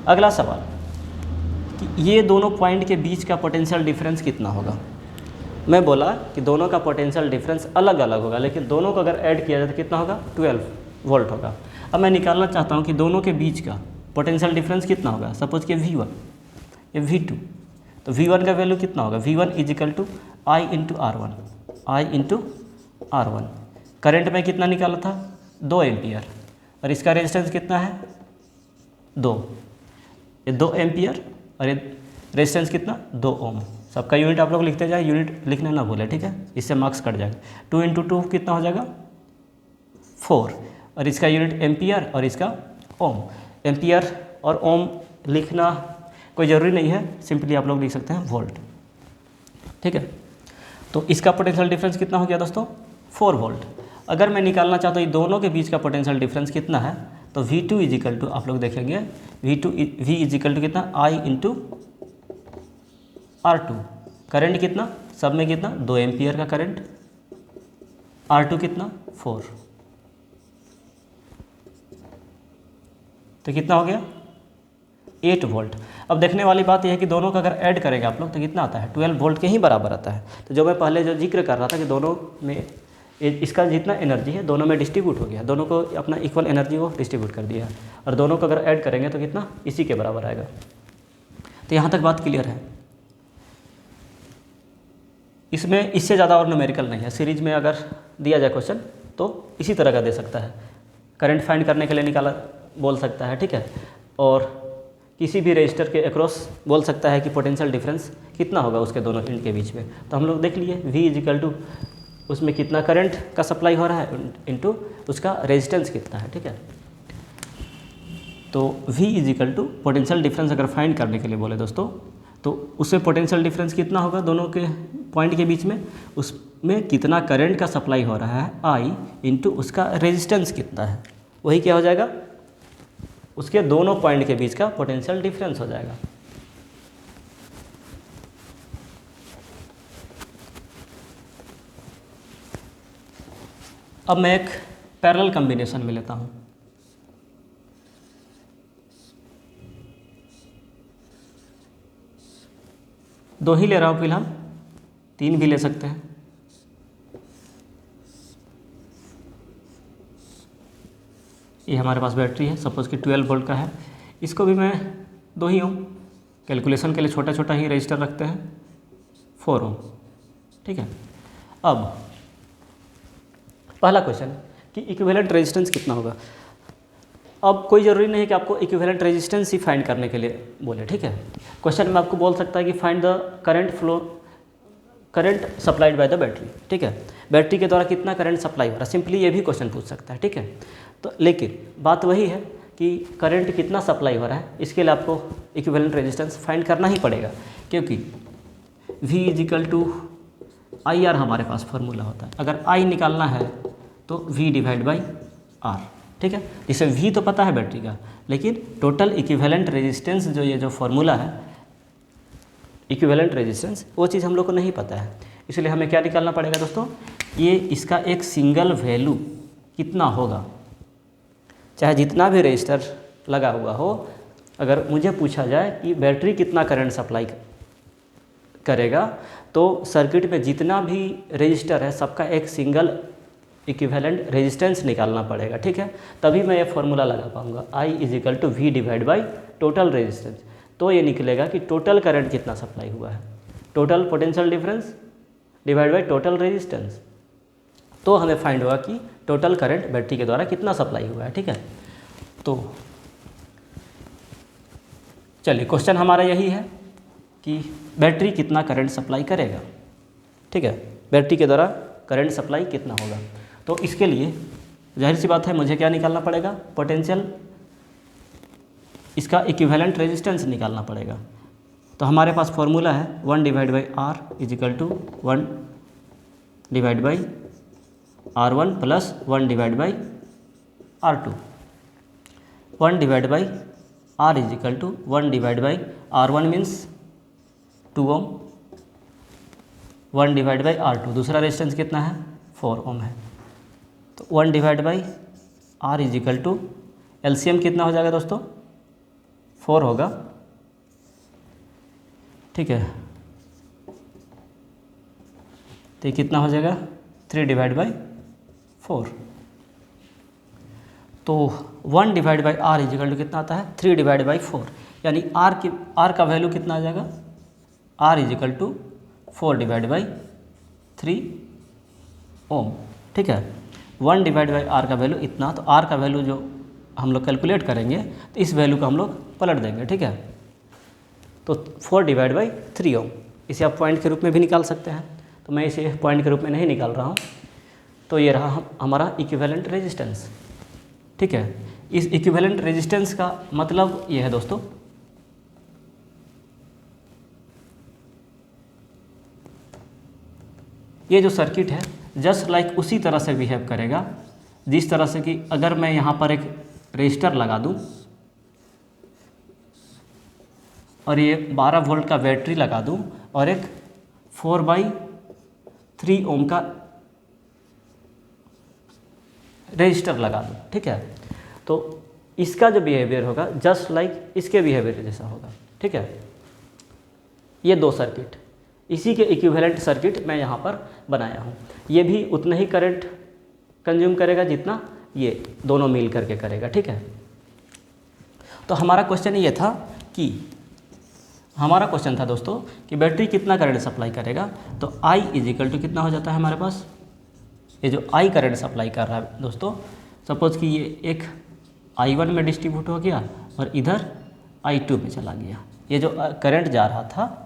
अगला सवाल कि ये दोनों पॉइंट के बीच का पोटेंशियल डिफरेंस कितना होगा? मैं बोला कि दोनों का पोटेंशियल डिफरेंस अलग अलग होगा, लेकिन दोनों को अगर ऐड किया जाए तो कितना होगा? 12 वोल्ट होगा। अब मैं निकालना चाहता हूँ कि दोनों के बीच का पोटेंशियल डिफरेंस कितना होगा। सपोज कि V1 ये V2, तो V1 का वैल्यू कितना होगा? V1 equal to I into R1, current में कितना निकाला था 2 एम्पियर, और इसका रेजिस्टेंस कितना है 2, ये 2 एम्पियर और ये रेजिस्टेंस कितना 2 ओम। सबका यूनिट आप लोग लिखते जाए, यूनिट लिखना ना भूले, ठीक है, इससे मार्क्स कट जाएगा। 2 × 2 कितना हो जाएगा 4, और इसका यूनिट एम्पियर और इसका ओम। एम्पियर और ओम लिखना कोई ज़रूरी नहीं है, सिंपली आप लोग लिख सकते हैं वोल्ट, ठीक है। तो इसका पोटेंशियल डिफरेंस कितना हो गया दोस्तों 4 वोल्ट। अगर मैं निकालना चाहता हूँ ये दोनों के बीच का पोटेंशियल डिफरेंस कितना है, तो V2 इजिकल टू आप लोग देखेंगे V इजिकल टू कितना I × R2। करंट कितना, सब में कितना 2 एम्पियर का करंट, R2 कितना 4, तो कितना हो गया 8 वोल्ट। अब देखने वाली बात यह है कि दोनों का अगर ऐड करेंगे आप लोग तो कितना आता है 12 वोल्ट के ही बराबर आता है। तो जो मैं पहले जो जिक्र कर रहा था कि दोनों में इसका जितना एनर्जी है दोनों में डिस्ट्रीब्यूट हो गया, दोनों को अपना इक्वल एनर्जी को डिस्ट्रीब्यूट कर दिया है, और दोनों को अगर ऐड करेंगे तो कितना इसी के बराबर आएगा। तो यहाँ तक बात क्लियर है। इसमें इससे ज़्यादा और न्यूमेरिकल नहीं है। सीरीज में अगर दिया जाए क्वेश्चन तो इसी तरह का दे सकता है, करंट फाइंड करने के लिए निकाला बोल सकता है, ठीक है, और किसी भी रजिस्टर के अक्रॉस बोल सकता है कि पोटेंशियल डिफरेंस कितना होगा उसके दोनों एंड के बीच में। तो हम लोग देख लिए V इजिकल टू उसमें कितना करंट का सप्लाई हो रहा है इनटू उसका रेजिस्टेंस कितना है, ठीक है। तो V equal to potential difference अगर फाइंड करने के लिए बोले दोस्तों तो उसमें पोटेंशियल डिफरेंस कितना होगा दोनों के पॉइंट के बीच में, उसमें कितना करंट का सप्लाई हो रहा है I इंटू उसका रेजिस्टेंस कितना है, वही क्या हो जाएगा उसके दोनों पॉइंट के बीच का पोटेंशियल डिफरेंस हो जाएगा। अब मैं एक पैरेलल कॉम्बिनेशन में लेता हूँ। दो ही ले रहा हूँ फिलहाल, 3 भी ले सकते हैं। ये हमारे पास बैटरी है, सपोज़ कि 12 वोल्ट का है, इसको भी मैं 2 ही ओम, कैलकुलेशन के लिए छोटा छोटा ही रजिस्टर रखते हैं 4 ओम, ठीक है। अब पहला क्वेश्चन कि इक्विवेलेंट रेजिस्टेंस कितना होगा। अब कोई ज़रूरी नहीं है कि आपको इक्विवेलेंट रेजिस्टेंस ही फाइंड करने के लिए बोले, ठीक है। क्वेश्चन में आपको बोल सकता है कि find the current supplied by the battery, ठीक है, बैटरी के द्वारा कितना करंट सप्लाई हो रहा है, सिंपली ये भी क्वेश्चन पूछ सकता है, ठीक है। तो लेकिन बात वही है कि करंट कितना सप्लाई हो रहा है, इसके लिए आपको इक्विवेलेंट रेजिस्टेंस फाइंड करना ही पड़ेगा, क्योंकि V इजिकल टू IR हमारे पास फार्मूला होता है। अगर I निकालना है तो V डिवाइड बाई R, ठीक है। जिसे V तो पता है बैटरी का, लेकिन टोटल इक्विवेलेंट रेजिस्टेंस जो ये जो फार्मूला है इक्विवेलेंट रेजिस्टेंस, वो चीज़ हम लोग को नहीं पता है, इसलिए हमें क्या निकालना पड़ेगा दोस्तों, ये इसका एक सिंगल वैल्यू कितना होगा, चाहे जितना भी रजिस्टर लगा हुआ हो। अगर मुझे पूछा जाए कि बैटरी कितना करंट सप्लाई करेगा, तो सर्किट में जितना भी रजिस्टर है सबका एक सिंगल इक्विवेलेंट रेजिस्टेंस निकालना पड़ेगा, ठीक है, तभी मैं ये फार्मूला लगा पाऊंगा I equal to V divide by total resistance. तो ये निकलेगा कि टोटल करंट कितना सप्लाई हुआ है, total potential difference divide by total resistance. तो हमें फाइंड होगा कि टोटल करंट बैटरी के द्वारा कितना सप्लाई हुआ है, ठीक है। तो चलिए क्वेश्चन हमारा यही है कि बैटरी कितना करंट सप्लाई करेगा, ठीक है, बैटरी के द्वारा करंट सप्लाई कितना होगा। तो इसके लिए जाहिर सी बात है मुझे क्या निकालना पड़ेगा, पोटेंशियल, इसका इक्विवेलेंट रेजिस्टेंस निकालना पड़ेगा। तो हमारे पास फॉर्मूला है 1 divide by R equal to 1 divide by R1 plus 1 divide by R2। 1 divide by R equal to 1 divide by R1 means 2 ohm, 1 divide by R2, दूसरा रेजिस्टेंस कितना है 4 ओम है। तो 1 divide by R equal to LCM कितना हो जाएगा दोस्तों 4 होगा, ठीक है। तो ये कितना हो जाएगा 3 डिवाइड बाई 4। तो 1 divide by R equal to कितना आता है 3 डिवाइड बाई 4, यानी R का वैल्यू कितना आ जाएगा R equal to 4 divide by 3 ohm, ठीक है। 1 डिवाइड बाई आर का वैल्यू इतना, तो आर का वैल्यू जो हम लोग कैलकुलेट करेंगे तो इस वैल्यू को हम लोग पलट देंगे, ठीक है। तो 4 डिवाइड बाई 3 ओम, इसे आप पॉइंट के रूप में भी निकाल सकते हैं, तो मैं इसे पॉइंट के रूप में नहीं निकाल रहा हूँ। तो ये रहा हमारा इक्विवेलेंट रेजिस्टेंस, ठीक है। इस इक्विवेलेंट रेजिस्टेंस का मतलब ये है दोस्तों, ये जो सर्किट है जस्ट लाइक उसी तरह से बिहेव करेगा जिस तरह से कि अगर मैं यहाँ पर एक रेजिस्टर लगा दूँ और ये 12 वोल्ट का बैटरी लगा दूँ और एक 4/3 ओम का रेजिस्टर लगा दूँ, ठीक है। तो इसका जो बिहेवियर होगा जस्ट लाइक इसके बिहेवियर जैसा होगा, ठीक है। ये दो सर्किट, इसी के इक्विवेलेंट सर्किट मैं यहाँ पर बनाया हूँ। ये भी उतना ही करंट कंज्यूम करेगा जितना ये दोनों मिल करके करेगा, ठीक है। तो हमारा क्वेश्चन ये था कि दोस्तों कि बैटरी कितना करंट सप्लाई करेगा। तो I इजिकल टू कितना हो जाता है हमारे पास, ये जो I करंट सप्लाई कर रहा है दोस्तों, सपोज कि ये एक I1 में डिस्ट्रीब्यूट हो गया और इधर I2 में चला गया। ये जो करंट जा रहा था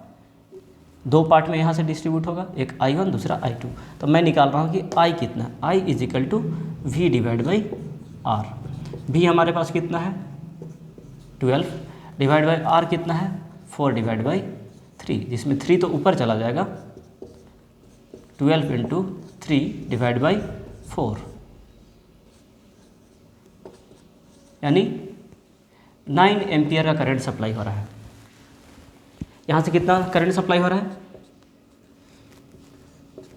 दो पार्ट में यहाँ से डिस्ट्रीब्यूट होगा, एक I1 दूसरा I2। तो मैं निकाल रहा हूँ कि I कितना, I equal to V divide by R। V हमारे पास कितना है 12 डिवाइड बाई R कितना है 4 डिवाइड बाई 3, जिसमें 3 तो ऊपर चला जाएगा, 12 इंटू 3 डिवाइड बाई 4, यानी 9 एम्पियर का करंट सप्लाई हो रहा है। यहाँ से कितना करंट सप्लाई हो रहा है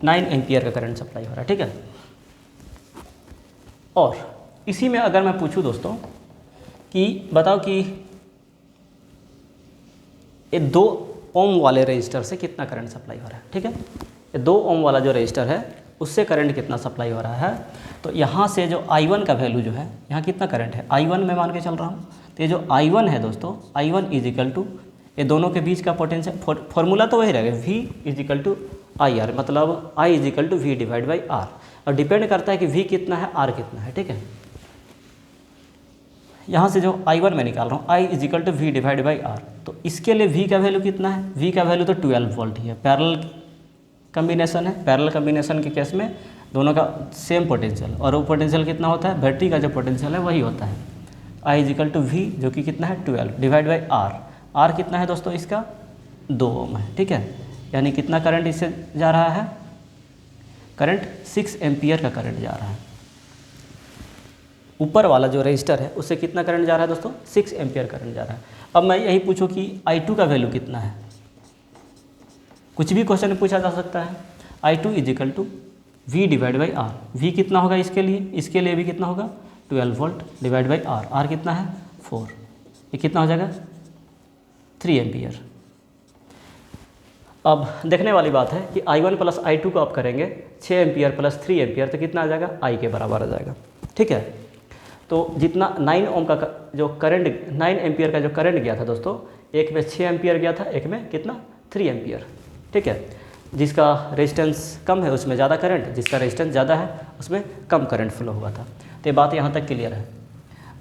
9 एम्पियर का करंट सप्लाई हो रहा है, ठीक है। और इसी में अगर मैं पूछूं दोस्तों कि बताओ कि ये 2 ओम वाले रजिस्टर से कितना करंट सप्लाई हो रहा है, ठीक है। ये 2 ओम वाला जो रजिस्टर है उससे करंट कितना सप्लाई हो रहा है। तो यहाँ से जो I1 का वैल्यू जो है, यहाँ कितना करंट है I1 में मान के चल रहा हूँ। तो ये जो I1 है दोस्तों, I1 इजिकल टू ये दोनों के बीच का पोटेंशियल, फॉर्मूला तो वही रहेगा, V इजिकल टू IR, मतलब I equal to V divide by R। और डिपेंड करता है कि V कितना है R कितना है, ठीक है। यहाँ से जो I1 मैं निकाल रहा हूँ I equal to V divide by R, तो इसके लिए V का वैल्यू कितना है, V का वैल्यू तो 12 वोल्ट ही है, पैरेलल कम्बिनेशन है। पैरेलल कम्बिनेशन के केस में दोनों का सेम पोटेंशियल, और वो पोटेंशियल कितना होता है, बैटरी का जो पोटेंशियल है वही होता है। I इजिकल टू V जो कि कितना है 12 डिवाइड बाई R कितना है दोस्तों इसका 2 ओम है, ठीक है। यानी कितना करंट इससे जा रहा है, करंट 6 एम्पियर का करंट जा रहा है। ऊपर वाला जो रजिस्टर है उससे कितना करंट जा रहा है दोस्तों, 6 एम्पियर करंट जा रहा है। अब मैं यही पूछूं कि I2 का वैल्यू कितना है, कुछ भी क्वेश्चन में पूछा जा सकता है। I2 equal to V divide by R, V कितना होगा इसके लिए भी कितना होगा 12 वोल्ट डिवाइड बाई R कितना है 4, ये कितना हो जाएगा 3 एम्पियर। अब देखने वाली बात है कि I1 प्लस I2 को आप करेंगे 6 एम्पियर प्लस 3 एम्पियर, तो कितना आ जाएगा I के बराबर आ जाएगा, ठीक है। तो जितना 9 ओम का जो करंट 9 एम्पियर का जो करंट गया था दोस्तों, एक में 6 एम्पियर गया था, एक में कितना 3 एम्पियर, ठीक है। जिसका रेजिस्टेंस कम है उसमें ज़्यादा करंट, जिसका रेजिस्टेंस ज़्यादा है उसमें कम करंट फ्लो हुआ था। तो ये बात यहाँ तक क्लियर है।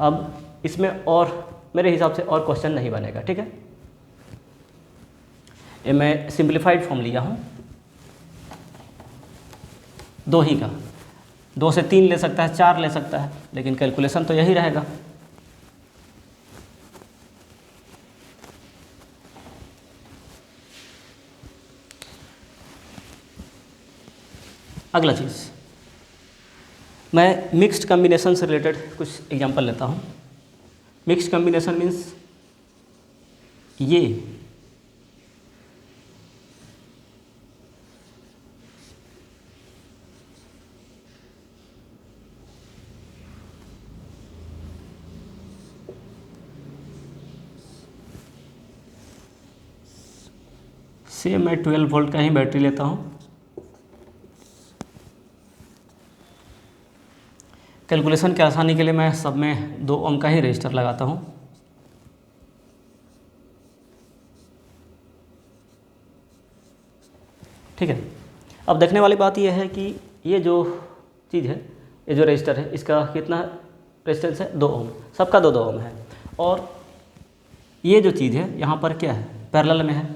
अब इसमें और मेरे हिसाब से और क्वेश्चन नहीं बनेगा, ठीक है। ये मैं सिंप्लीफाइड फॉर्म लिया हूँ 2 ही का, 2 से 3 ले सकता है, 4 ले सकता है, लेकिन कैलकुलेशन तो यही रहेगा। अगला चीज़, मैं मिक्स्ड कम्बिनेशन से रिलेटेड कुछ एग्जांपल लेता हूँ। मिक्स्ड कम्बिनेशन मीन्स ये से मैं 12 वोल्ट का ही बैटरी लेता हूँ। कैलकुलेशन के आसानी के लिए मैं सब में 2 ओम का ही रजिस्टर लगाता हूँ। ठीक है। अब देखने वाली बात यह है कि ये जो चीज़ है ये जो रजिस्टर है इसका कितना रेजिस्टेंस है, 2 ओम, सबका 2 ओम है। और ये जो चीज़ है यहाँ पर क्या है, पैरेलल में है,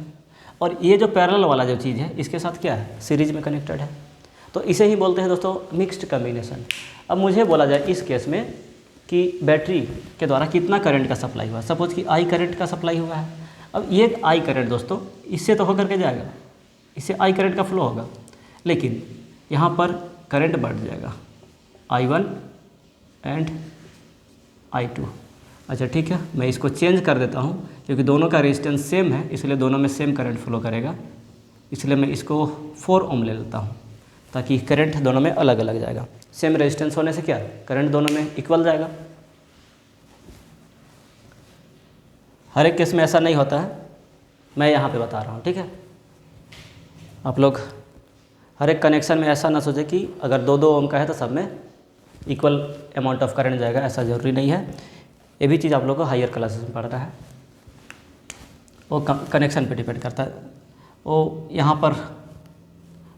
और ये जो पैरेलल वाला जो चीज़ है इसके साथ क्या है, सीरीज में कनेक्टेड है। तो इसे ही बोलते हैं दोस्तों मिक्स्ड कम्बिनेशन। अब मुझे बोला जाए इस केस में कि बैटरी के द्वारा कितना करंट का सप्लाई हुआ, सपोज कि आई करंट का सप्लाई हुआ है। अब ये आई करंट दोस्तों इससे तो होकर के जाएगा, इससे आई करंट का फ्लो होगा, लेकिन यहाँ पर करंट बढ़ जाएगा I1 एंड I2। अच्छा ठीक है, मैं इसको चेंज कर देता हूँ क्योंकि दोनों का रेजिस्टेंस सेम है, इसलिए दोनों में सेम करंट फ्लो करेगा, इसलिए मैं इसको 4 ओम ले लेता हूँ ताकि करंट दोनों में अलग अलग जाएगा। सेम रेजिस्टेंस होने से क्या करंट दोनों में इक्वल जाएगा। हर एक केस में ऐसा नहीं होता है, मैं यहाँ पे बता रहा हूँ, ठीक है। आप लोग हर एक कनेक्शन में ऐसा ना सोचें कि अगर 2-2 ओम का है तो सब में इक्वल अमाउंट ऑफ करंट जाएगा, ऐसा ज़रूरी नहीं है। ये भी चीज़ आप लोगों को हायर क्लासेस में पढ़ना है, वो कनेक्शन पे डिपेंड करता है। वो यहाँ पर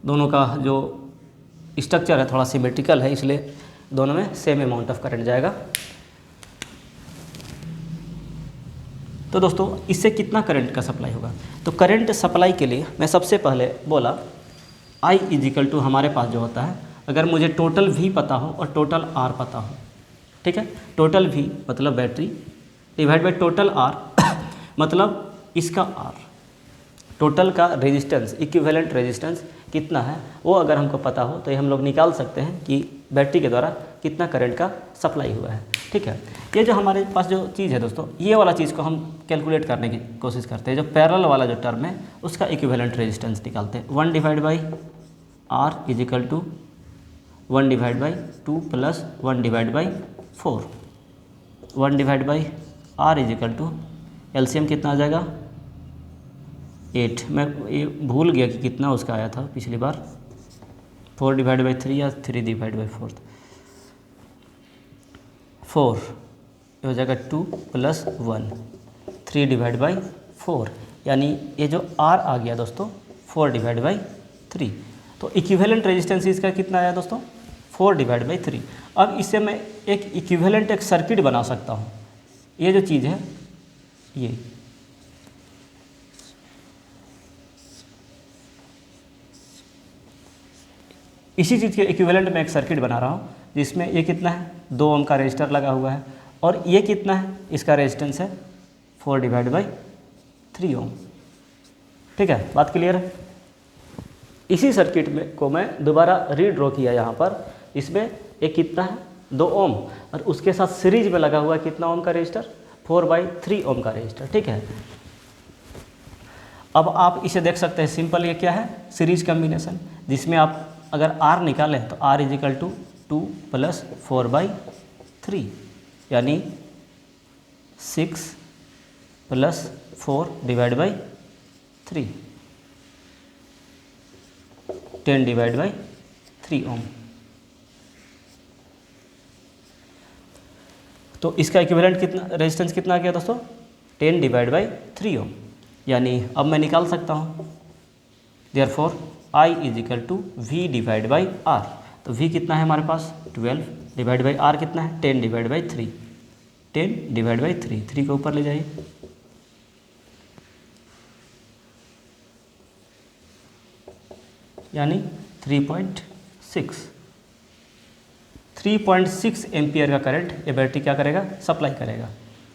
दोनों का जो स्ट्रक्चर है थोड़ा सिमेट्रिकल है, इसलिए दोनों में सेम अमाउंट ऑफ करंट जाएगा। तो दोस्तों इससे कितना करंट का सप्लाई होगा, तो करंट सप्लाई के लिए मैं सबसे पहले बोला I = हमारे पास जो होता है, अगर मुझे टोटल V पता हो और टोटल R पता हो, ठीक है। टोटल V मतलब battery divide by total R मतलब इसका R, टोटल का रेजिस्टेंस, इक्विवेलेंट रेजिस्टेंस कितना है वो अगर हमको पता हो तो ये हम लोग निकाल सकते हैं कि बैटरी के द्वारा कितना करंट का सप्लाई हुआ है, ठीक है। ये जो हमारे पास जो चीज़ है दोस्तों, ये वाला चीज़ को हम कैलकुलेट करने की कोशिश करते हैं। जो पैरेलल वाला जो टर्म है उसका इक्विवेलेंट रेजिस्टेंस निकालते हैं। 1 divide by R = 1 divide by 2 plus 1 divide by 4। 1 divide by R = LCM कितना आ जाएगा 8। मैं ये भूल गया कि कितना उसका आया था पिछली बार, 4 डिवाइड बाई 3 या 3 डिवाइड बाई 4 हो जाएगा 2 प्लस 1, 3 डिवाइड बाई 4, यानी ये जो R आ गया दोस्तों 4 डिवाइड बाई 3। तो इक्विवेलेंट रेजिस्टेंस इसका कितना आया दोस्तों 4 डिवाइड बाई 3। अब इससे मैं एक इक्विवेलेंट एक सर्किट बना सकता हूँ। ये जो चीज़ है ये इसी चीज़ के इक्विवेलेंट में एक सर्किट बना रहा हूँ जिसमें ये कितना है 2 ओम का रेजिस्टर लगा हुआ है, और ये कितना है, इसका रेजिस्टेंस है 4 डिवाइड बाई 3 ओम, ठीक है। बात क्लियर है। इसी सर्किट में को मैं दोबारा रीड्रॉ किया यहाँ पर, इसमें एक कितना है 2 ओम, और उसके साथ सीरीज में लगा हुआ है कितना ओम का रेजिस्टर 4/3 ओम का रेजिस्टर, ठीक है। अब आप इसे देख सकते हैं, सिंपल ये क्या है सीरीज कम्बिनेशन, जिसमें आप अगर R निकालें तो R = 2 प्लस 4/3, यानी 6 plus 4 divide by 3, 10 divide by 3 ओम। तो इसका इक्विवेलेंट कितना रेजिस्टेंस कितना आ गया दोस्तों 10 डिवाइड बाई 3 ओम, यानी अब मैं निकाल सकता हूँ therefore I = V divide by R। तो V कितना है हमारे पास 12 डिवाइड बाई R कितना है 10 डिवाइड बाई 3, 10 डिवाइड बाई 3, 3 को ऊपर ले जाइए, यानी 3.6 एम्पियर का करंट ये बैटरी क्या करेगा सप्लाई करेगा।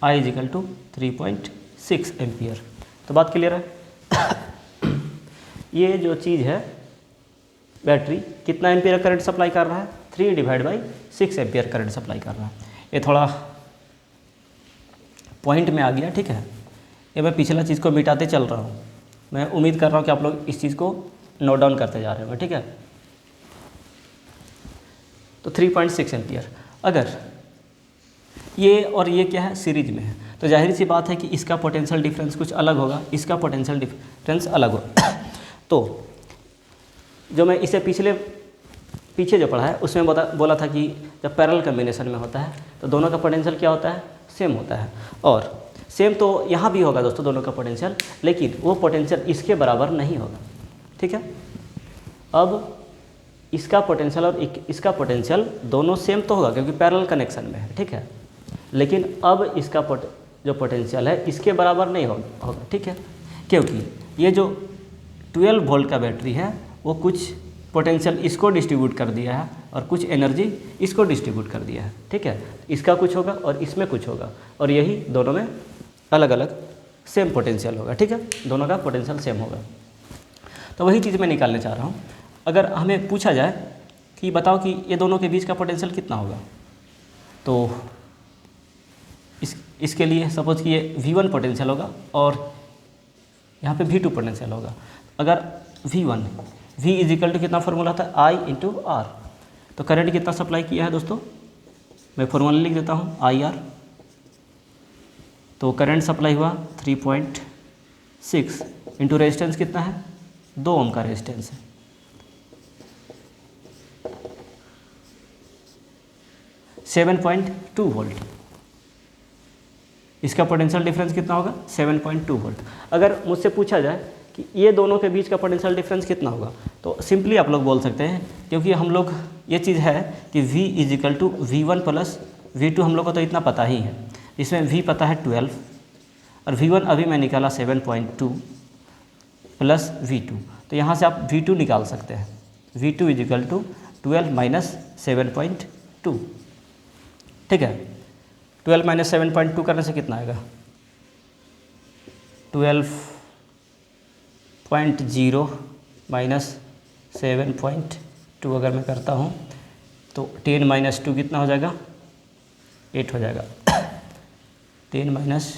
I = 3.6 ampere. तो बात क्लियर है। ये जो चीज़ है बैटरी कितना एम्पियर करंट सप्लाई कर रहा है 3 divide by 6 ampere current supply कर रहा है। ये थोड़ा पॉइंट में आ गया, ठीक है। ये मैं पिछला चीज़ को मिटाते चल रहा हूँ, मैं उम्मीद कर रहा हूँ कि आप लोग इस चीज़ को नोट डाउन करते जा रहे हो, ठीक है। तो 3.6 एम्पियर, अगर ये और ये क्या है सीरीज में है, तो जाहिर सी बात है कि इसका पोटेंशियल डिफरेंस कुछ अलग होगा, इसका पोटेंशियल डिफरेंस अलग होगा। तो जो मैं इसे पीछे जो पढ़ा है उसमें बोला था कि जब पैरेलल कम्बिनेशन में होता है तो दोनों का पोटेंशियल क्या होता है सेम होता है, और सेम तो यहाँ भी होगा दोस्तों दोनों का पोटेंशियल, लेकिन वो पोटेंशियल इसके बराबर नहीं होगा, ठीक है। अब इसका पोटेंशियल और इसका पोटेंशियल दोनों सेम तो होगा क्योंकि पैरेलल कनेक्शन में है, ठीक है। लेकिन अब इसका जो पोटेंशियल है इसके बराबर नहीं होगा, ठीक है, क्योंकि ये जो 12 वोल्ट का बैटरी है वो कुछ पोटेंशियल इसको डिस्ट्रीब्यूट कर दिया है और कुछ एनर्जी इसको डिस्ट्रीब्यूट कर दिया है, ठीक है। इसका कुछ होगा और इसमें कुछ होगा और यही दोनों में अलग अलग सेम पोटेंशियल होगा, ठीक है, दोनों का पोटेंशियल सेम होगा। तो वही चीज़ मैं निकालने चाह रहा हूँ। अगर हमें पूछा जाए कि बताओ कि ये दोनों के बीच का पोटेंशियल कितना होगा, तो इसके लिए सपोज कि ये V1 पोटेंशियल होगा और यहाँ पे V2 पोटेंशियल होगा। अगर V1 V इजिकल टू कितना फार्मूला था I इंटू R, तो करंट कितना सप्लाई किया है दोस्तों, मैं फार्मूला लिख देता हूँ IR। तो करंट सप्लाई हुआ 3.6 इंटू रेजिस्टेंस कितना है 2 ओम का रेजिस्टेंस है, 7.2 वोल्ट। इसका पोटेंशियल डिफरेंस कितना होगा 7.2 वोल्ट। अगर मुझसे पूछा जाए कि ये दोनों के बीच का पोटेंशियल डिफरेंस कितना होगा, तो सिंपली आप लोग बोल सकते हैं, क्योंकि हम लोग ये चीज़ है कि V equal to V1 plus V2 हम लोग को तो इतना पता ही है। इसमें V पता है 12 और V1 अभी मैं निकाला 7.2 प्लस V2, तो यहाँ से आप V2 निकाल सकते हैं। V2 इजिकल टू 12 माइनस 7.2, ठीक है। 12 माइनस 7.2 करने से कितना आएगा 12.0 माइनस 7.2 अगर मैं करता हूँ तो 10 माइनस 2 कितना हो जाएगा 8 हो जाएगा। 10 माइनस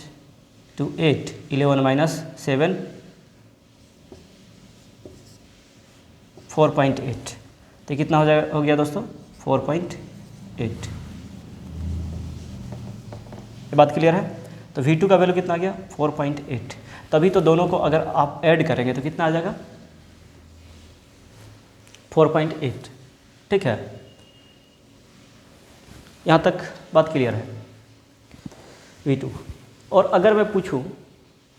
2 8, 11 माइनस 7 4.8, तो कितना हो गया दोस्तों 4.8। ये बात क्लियर है। तो V2 का वैल्यू कितना आ गया 4.8। तभी तो दोनों को अगर आप ऐड करेंगे तो कितना आ जाएगा 4.8, ठीक है। यहाँ तक बात क्लियर है V2। और अगर मैं पूछूं,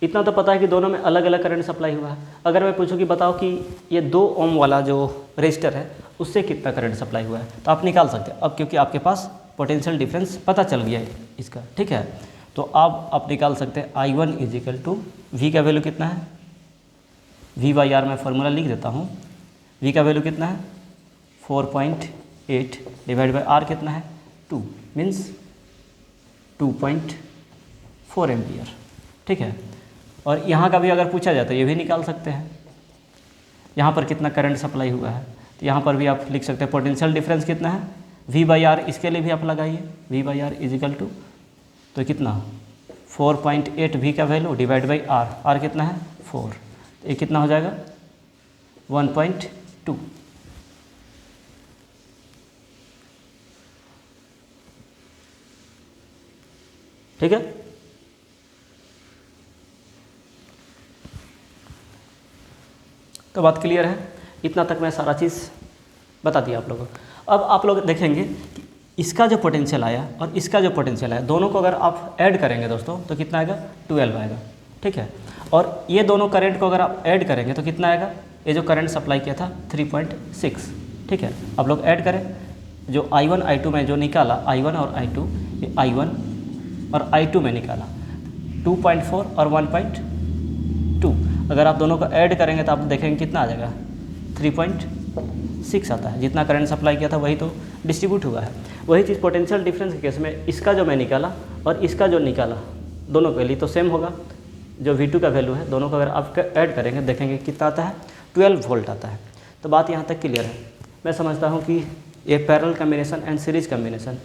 इतना तो पता है कि दोनों में अलग अलग करंट सप्लाई हुआ है। अगर मैं पूछूं कि बताओ कि ये 2 ओम वाला जो रेजिस्टर है उससे कितना करंट सप्लाई हुआ है, तो आप निकाल सकते हैं अब, क्योंकि आपके पास पोटेंशियल डिफरेंस पता चल गया है इसका, ठीक है। तो अब आप निकाल सकते हैं I1 इजिकल टू V का वैल्यू कितना है, V/R मैं फार्मूला लिख देता हूँ। V का वैल्यू कितना है 4.8 डिवाइड बाई R कितना है 2, मीन्स 2.4 एम्पियर, ठीक है। और यहाँ का भी अगर पूछा जाए तो ये भी निकाल सकते हैं, यहाँ पर कितना करंट सप्लाई हुआ है, तो यहाँ पर भी आप लिख सकते हैं पोटेंशियल डिफरेंस कितना है V/R, इसके लिए भी आप लगाइए V/R इजिकल टू, तो कितना 4.8 V का वैल्यू डिवाइड बाई R कितना है 4, तो ये कितना हो जाएगा 1.2। ठीक है। तो बात क्लियर है, इतना तक मैं सारा चीज़ बता दिया आप लोगों को। अब आप लोग देखेंगे कि इसका जो पोटेंशियल आया और इसका जो पोटेंशियल आया, दोनों को अगर आप ऐड करेंगे दोस्तों तो कितना आएगा 12 आएगा, ठीक है। और ये दोनों करंट को अगर आप ऐड करेंगे तो कितना आएगा, ये जो करंट सप्लाई किया था 3.6, ठीक है। आप लोग ऐड करें, जो I1 I2 में जो निकाला I1 और I2, ये I1 और I2 में निकाला 2.4 और 1.2, अगर आप दोनों को ऐड करेंगे तो आप देखेंगे कितना आ जाएगा 3.6 आता है। जितना करंट सप्लाई किया था वही तो डिस्ट्रीब्यूट हुआ है। वही चीज़ पोटेंशियल डिफरेंस के केस में इसका जो मैं निकाला और इसका जो निकाला, दोनों के लिए तो सेम होगा। जो V2 का वैल्यू है, दोनों को अगर आप ऐड करेंगे देखेंगे कितना आता है 12 वोल्ट आता है। तो बात यहाँ तक क्लियर है। मैं समझता हूँ कि ये parallel combination and series combination,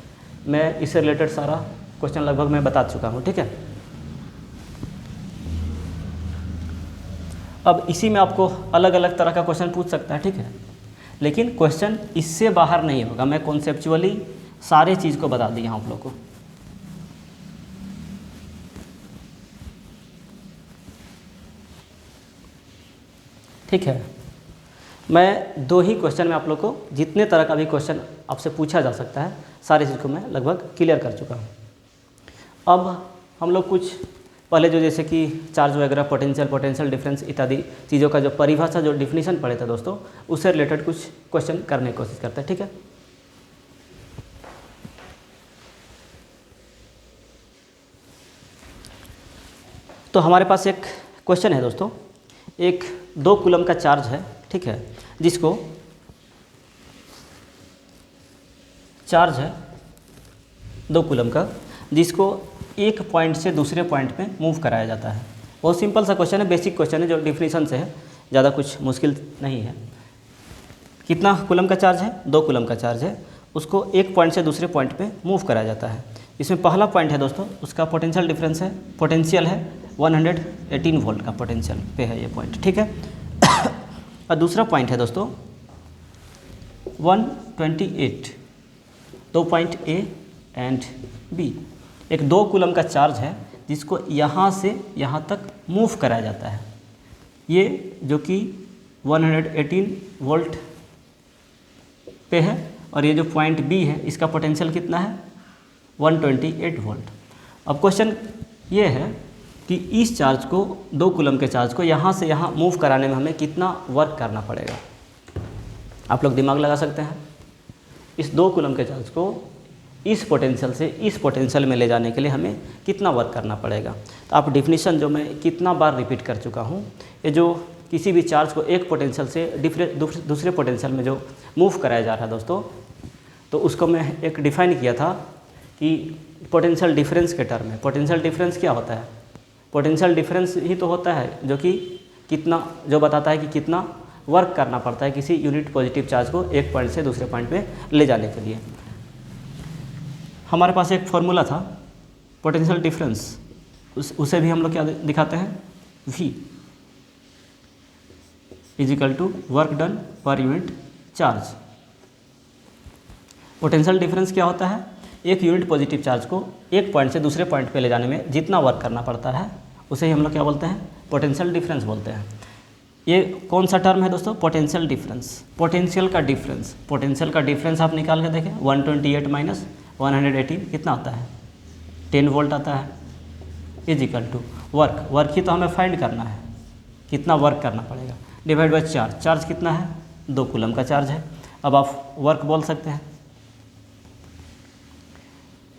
मैं इससे रिलेटेड सारा क्वेश्चन लगभग मैं बता चुका हूँ, ठीक है। अब इसी में आपको अलग अलग तरह का क्वेश्चन पूछ सकता है, ठीक है, लेकिन क्वेश्चन इससे बाहर नहीं होगा। मैं कॉन्सेप्चुअली सारे चीज़ को बता दिया हूँ आप लोग को। ठीक है, मैं 2 ही क्वेश्चन में आप लोग को जितने तरह का भी क्वेश्चन आपसे पूछा जा सकता है सारी चीज़ को मैं लगभग क्लियर कर चुका हूँ। अब हम लोग कुछ पहले जो जैसे कि चार्ज वगैरह, पोटेंशियल डिफरेंस इत्यादि चीज़ों का जो परिभाषा, जो डिफिनीशन पढ़े थे दोस्तों, उससे रिलेटेड कुछ क्वेश्चन करने की कोशिश करते हैं। ठीक है, तो हमारे पास एक क्वेश्चन है दोस्तों, एक 2 कूलम का चार्ज है, ठीक है, जिसको चार्ज है 2 कूलम का, जिसको एक पॉइंट से दूसरे पॉइंट पे मूव कराया जाता है। बहुत सिंपल सा क्वेश्चन है, बेसिक क्वेश्चन है, जो डिफिनीशन से है, ज़्यादा कुछ मुश्किल नहीं है। कितना कूलम का चार्ज है? 2 कूलम का चार्ज है, उसको एक पॉइंट से दूसरे पॉइंट पे मूव कराया जाता है। इसमें पहला पॉइंट है दोस्तों, उसका पोटेंशियल डिफरेंस है, पोटेंशियल है 118 वोल्ट का पोटेंशियल पे है ये पॉइंट, ठीक है। और दूसरा पॉइंट है दोस्तों 128, 2 पॉइंट ए एंड बी। एक 2 कूलम का चार्ज है जिसको यहाँ से यहाँ तक मूव कराया जाता है। ये जो कि 118 वोल्ट पे है, और ये जो पॉइंट बी है इसका पोटेंशियल कितना है? 128 वोल्ट। अब क्वेश्चन ये है कि इस चार्ज को, 2 कूलम के चार्ज को यहाँ से यहाँ मूव कराने में हमें कितना वर्क करना पड़ेगा। आप लोग दिमाग लगा सकते हैं। इस 2 कूलम के चार्ज को इस पोटेंशियल से इस पोटेंशियल में ले जाने के लिए हमें कितना वर्क करना पड़ेगा। तो आप डिफिनीशन जो मैं कितना बार रिपीट कर चुका हूँ, ये जो किसी भी चार्ज को एक पोटेंशियल से दूसरे पोटेंशियल में जो मूव कराया जा रहा है दोस्तों, तो उसको मैं एक डिफाइन किया था कि पोटेंशियल डिफरेंस के टर्म में। पोटेंशियल डिफरेंस क्या होता है? पोटेंशियल डिफरेंस ही तो होता है जो कि कितना, जो बताता है कि कितना वर्क करना पड़ता है किसी यूनिट पॉजिटिव चार्ज को एक पॉइंट से दूसरे पॉइंट पे ले जाने के लिए। हमारे पास एक फॉर्मूला था पोटेंशियल डिफरेंस, उसे भी हम लोग क्या दिखाते हैं? V equal to work done per unit charge. Potential difference क्या होता है? एक यूनिट पॉजिटिव चार्ज को एक पॉइंट से दूसरे पॉइंट पे ले जाने में जितना वर्क करना पड़ता है उसे ही हम लोग क्या बोलते हैं? पोटेंशियल डिफरेंस बोलते हैं। ये कौन सा टर्म है दोस्तों? Potential difference. पोटेंशियल का डिफरेंस, पोटेंशियल का डिफरेंस आप निकाल के देखें, 128 माइनस 118 कितना आता है? 10 वोल्ट आता है। इजिकल टू वर्क, वर्क ही तो हमें फाइंड करना है, कितना वर्क करना पड़ेगा, डिवाइड बाय चार्ज। चार्ज कितना है? 2 कूलम का चार्ज है। अब आप वर्क बोल सकते हैं,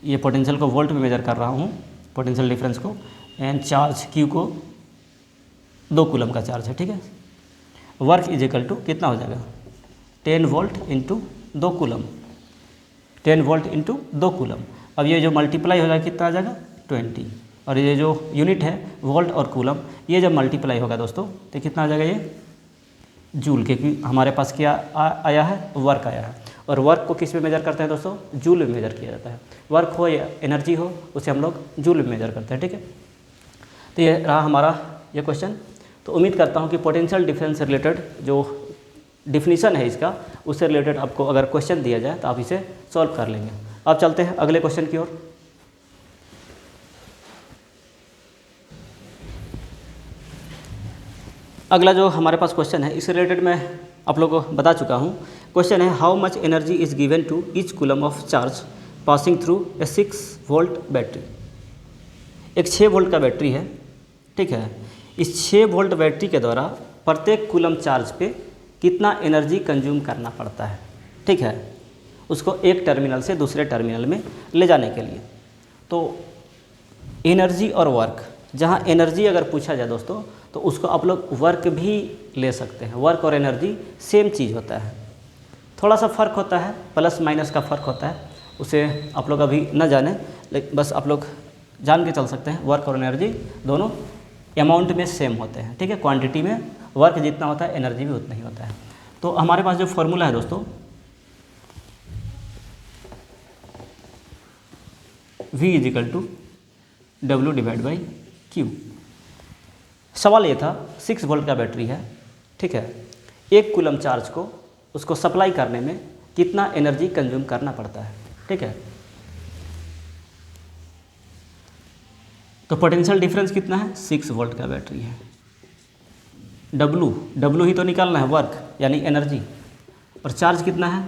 ये पोटेंशियल को वोल्ट में मेजर कर रहा हूँ, पोटेंशियल डिफरेंस को, एंड चार्ज क्यू को 2 कूलम का चार्ज है, ठीक है। वर्क इजिकल टू कितना हो जाएगा? 10 volt into 2 coulomb, 10 volt into 2 coulomb. अब ये जो मल्टीप्लाई हो जाएगा कितना आ जाएगा? 20। और ये जो यूनिट है वोल्ट और कूलम, ये जब मल्टीप्लाई होगा दोस्तों तो कितना आ जाएगा? ये जूल, क्योंकि हमारे पास क्या आया है? वर्क आया है। और वर्क को किस में मेजर करते हैं दोस्तों? जूल में मेजर किया जाता है। वर्क हो या एनर्जी हो, उसे हम लोग जूल में मेजर करते हैं, ठीक है। तो ये रहा हमारा ये क्वेश्चन। तो उम्मीद करता हूँ कि पोटेंशियल डिफरेंस से रिलेटेड जो डिफिनीशन है इसका, उससे रिलेटेड आपको अगर क्वेश्चन दिया जाए तो आप इसे सॉल्व कर लेंगे। अब चलते हैं अगले क्वेश्चन की ओर। अगला जो हमारे पास क्वेश्चन है, इससे रिलेटेड मैं आप लोगों को बता चुका हूँ। क्वेश्चन है, how much energy is given to each coulomb of charge passing through a 6 volt battery. एक 6 वोल्ट का बैटरी है, ठीक है। इस 6 वोल्ट बैटरी के द्वारा प्रत्येक कूलम चार्ज पे कितना एनर्जी कंज्यूम करना पड़ता है, ठीक है, उसको एक टर्मिनल से दूसरे टर्मिनल में ले जाने के लिए। तो एनर्जी और वर्क, जहाँ एनर्जी अगर पूछा जाए दोस्तों तो उसको आप लोग वर्क भी ले सकते हैं। वर्क और एनर्जी सेम चीज़ होता है, थोड़ा सा फ़र्क होता है, प्लस माइनस का फ़र्क होता है, उसे आप लोग अभी न जाने, लेकिन बस आप लोग जान के चल सकते हैं वर्क और एनर्जी दोनों अमाउंट में सेम होते हैं, ठीक है। क्वांटिटी में वर्क जितना होता है एनर्जी भी उतना ही होता है। तो हमारे पास जो फॉर्मूला है दोस्तों, V equal to W divide by Q। सवाल ये था, 6 वोल्ट का बैटरी है, ठीक है, 1 कूलम चार्ज को उसको सप्लाई करने में कितना एनर्जी कंज्यूम करना पड़ता है, ठीक है। तो पोटेंशियल डिफरेंस कितना है? 6 वोल्ट का बैटरी है। W ही तो निकालना है, वर्क यानी एनर्जी, और चार्ज कितना है?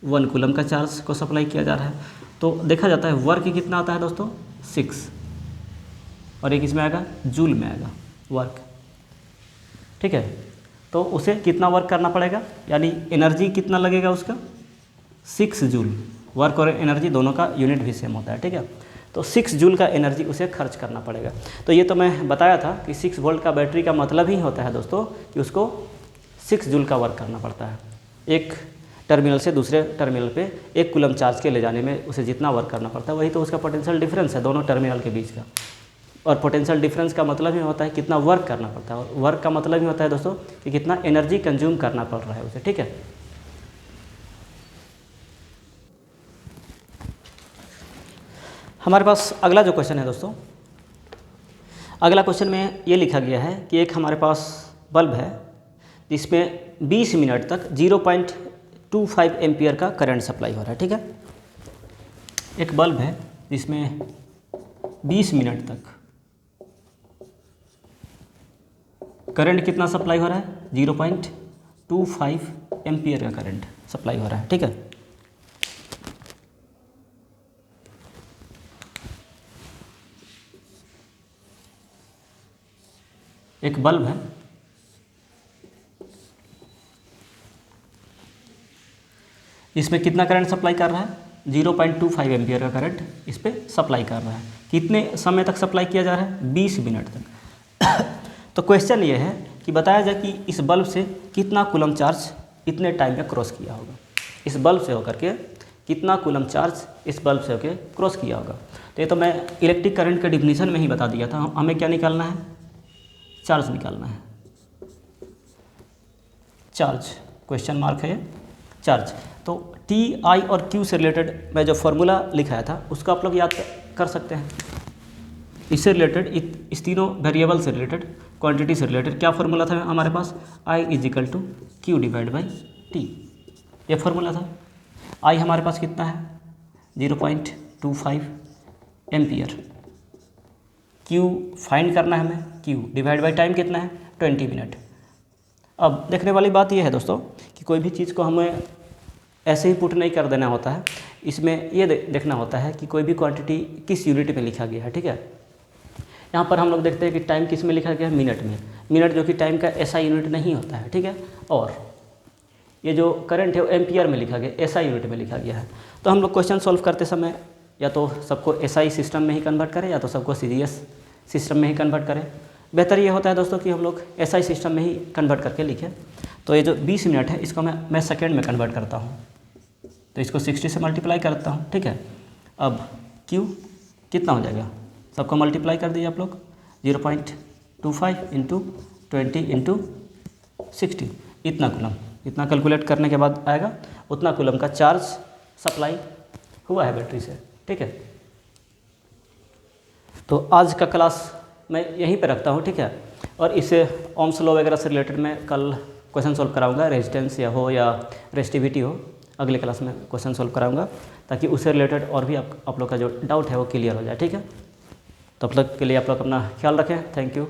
1 कूलम का चार्ज को सप्लाई किया जा रहा है। तो देखा जाता है वर्क कितना आता है दोस्तों? 6, और एक इसमें आएगा जूल में आएगा वर्क, ठीक है। तो उसे कितना वर्क करना पड़ेगा, यानी एनर्जी कितना लगेगा उसका, 6 जूल। वर्क और एनर्जी दोनों का यूनिट भी सेम होता है, ठीक है। तो 6 जूल का एनर्जी उसे खर्च करना पड़ेगा। तो ये तो मैं बताया था कि 6 वोल्ट का बैटरी का मतलब ही होता है दोस्तों कि उसको 6 जूल का वर्क करना पड़ता है। एक टर्मिनल से दूसरे टर्मिनल पे 1 कूलम चार्ज के ले जाने में उसे जितना वर्क करना पड़ता है वही तो उसका पोटेंशियल डिफरेंस है दोनों टर्मिनल के बीच का। और पोटेंशियल डिफरेंस का मतलब ही होता है कितना वर्क करना पड़ता है, और वर्क का मतलब ही होता है दोस्तों कि कितना एनर्जी कंज्यूम करना पड़ रहा है उसे, ठीक है। हमारे पास अगला जो क्वेश्चन है दोस्तों, अगला क्वेश्चन में ये लिखा गया है कि एक हमारे पास बल्ब है जिसमें 20 मिनट तक 0.25 एम्पियर का करंट सप्लाई हो रहा है, ठीक है। एक बल्ब है जिसमें 20 मिनट तक करंट कितना सप्लाई हो रहा है, 0.25 एम्पियर का करंट सप्लाई हो रहा है, ठीक है। एक बल्ब है इसमें कितना करंट सप्लाई कर रहा है, 0.25 एम्पियर का करंट इस पर सप्लाई कर रहा है। कितने समय तक सप्लाई किया जा रहा है, 20 मिनट तक। तो क्वेश्चन ये है कि बताया जाए कि इस बल्ब से कितना कूलम चार्ज इतने टाइम में क्रॉस किया होगा। इस बल्ब से होकर के कितना कूलम चार्ज इस बल्ब से होकर क्रॉस किया होगा। तो ये तो मैं इलेक्ट्रिक करंट के डिफिनीशन में ही बता दिया था। हमें क्या निकालना है, चार्ज निकालना है। चार्ज, क्वेश्चन मार्क है चार्ज। तो टी, आई और क्यू से रिलेटेड मैं जो फॉर्मूला लिखाया था उसको आप लोग याद कर सकते हैं। इससे रिलेटेड, इस तीनों वेरिएबल से रिलेटेड, क्वांटिटी से रिलेटेड क्या फार्मूला था हमारे पास, I = Q / T, ये फार्मूला था। I हमारे पास कितना है, 0.25 एम्पियर। Q फाइंड करना है हमें, Q / टाइम कितना है, 20 मिनट। अब देखने वाली बात यह है दोस्तों कि कोई भी चीज़ को हमें ऐसे ही पुट नहीं कर देना होता है, इसमें ये देखना होता है कि कोई भी क्वांटिटी किस यूनिट में लिखा गया है, ठीक है। यहाँ पर हम लोग देखते हैं कि टाइम किस में लिखा गया है, मिनट में। मिनट जो कि टाइम का SI यूनिट नहीं होता है, ठीक है। और ये जो करंट है वो एम्पियर में लिखा गया, SI यूनिट में लिखा गया है। तो हम लोग क्वेश्चन सॉल्व करते समय या तो सबको SI सिस्टम में ही कन्वर्ट करें या तो सबको CGS सिस्टम में ही कन्वर्ट करें। बेहतर ये होता है दोस्तों कि हम लोग SI सिस्टम में ही कन्वर्ट करके लिखें। तो ये जो 20 मिनट है इसको मैं सेकेंड में कन्वर्ट करता हूँ, तो इसको 60 से मल्टीप्लाई करता हूँ, ठीक है। अब Q कितना हो जाएगा, सबको मल्टीप्लाई कर दीजिए आप लोग, 0.25 × 20 × 60, इतना कूलम। इतना कैलकुलेट करने के बाद आएगा उतना कूलम का चार्ज सप्लाई हुआ है बैटरी से, ठीक है। तो आज का क्लास मैं यहीं पे रखता हूँ, ठीक है। और इसे ओम्स लॉ वगैरह से रिलेटेड मैं कल क्वेश्चन सॉल्व कराऊंगा, रेजिस्टेंस या रेजिस्टिविटी हो, अगले क्लास में क्वेश्चन सॉल्व कराऊंगा ताकि उससे रिलेटेड और भी आप लोग का जो डाउट है वो क्लियर हो जाए, ठीक है। तब तक के लिए आप लोग अपना ख्याल रखें। Thank you.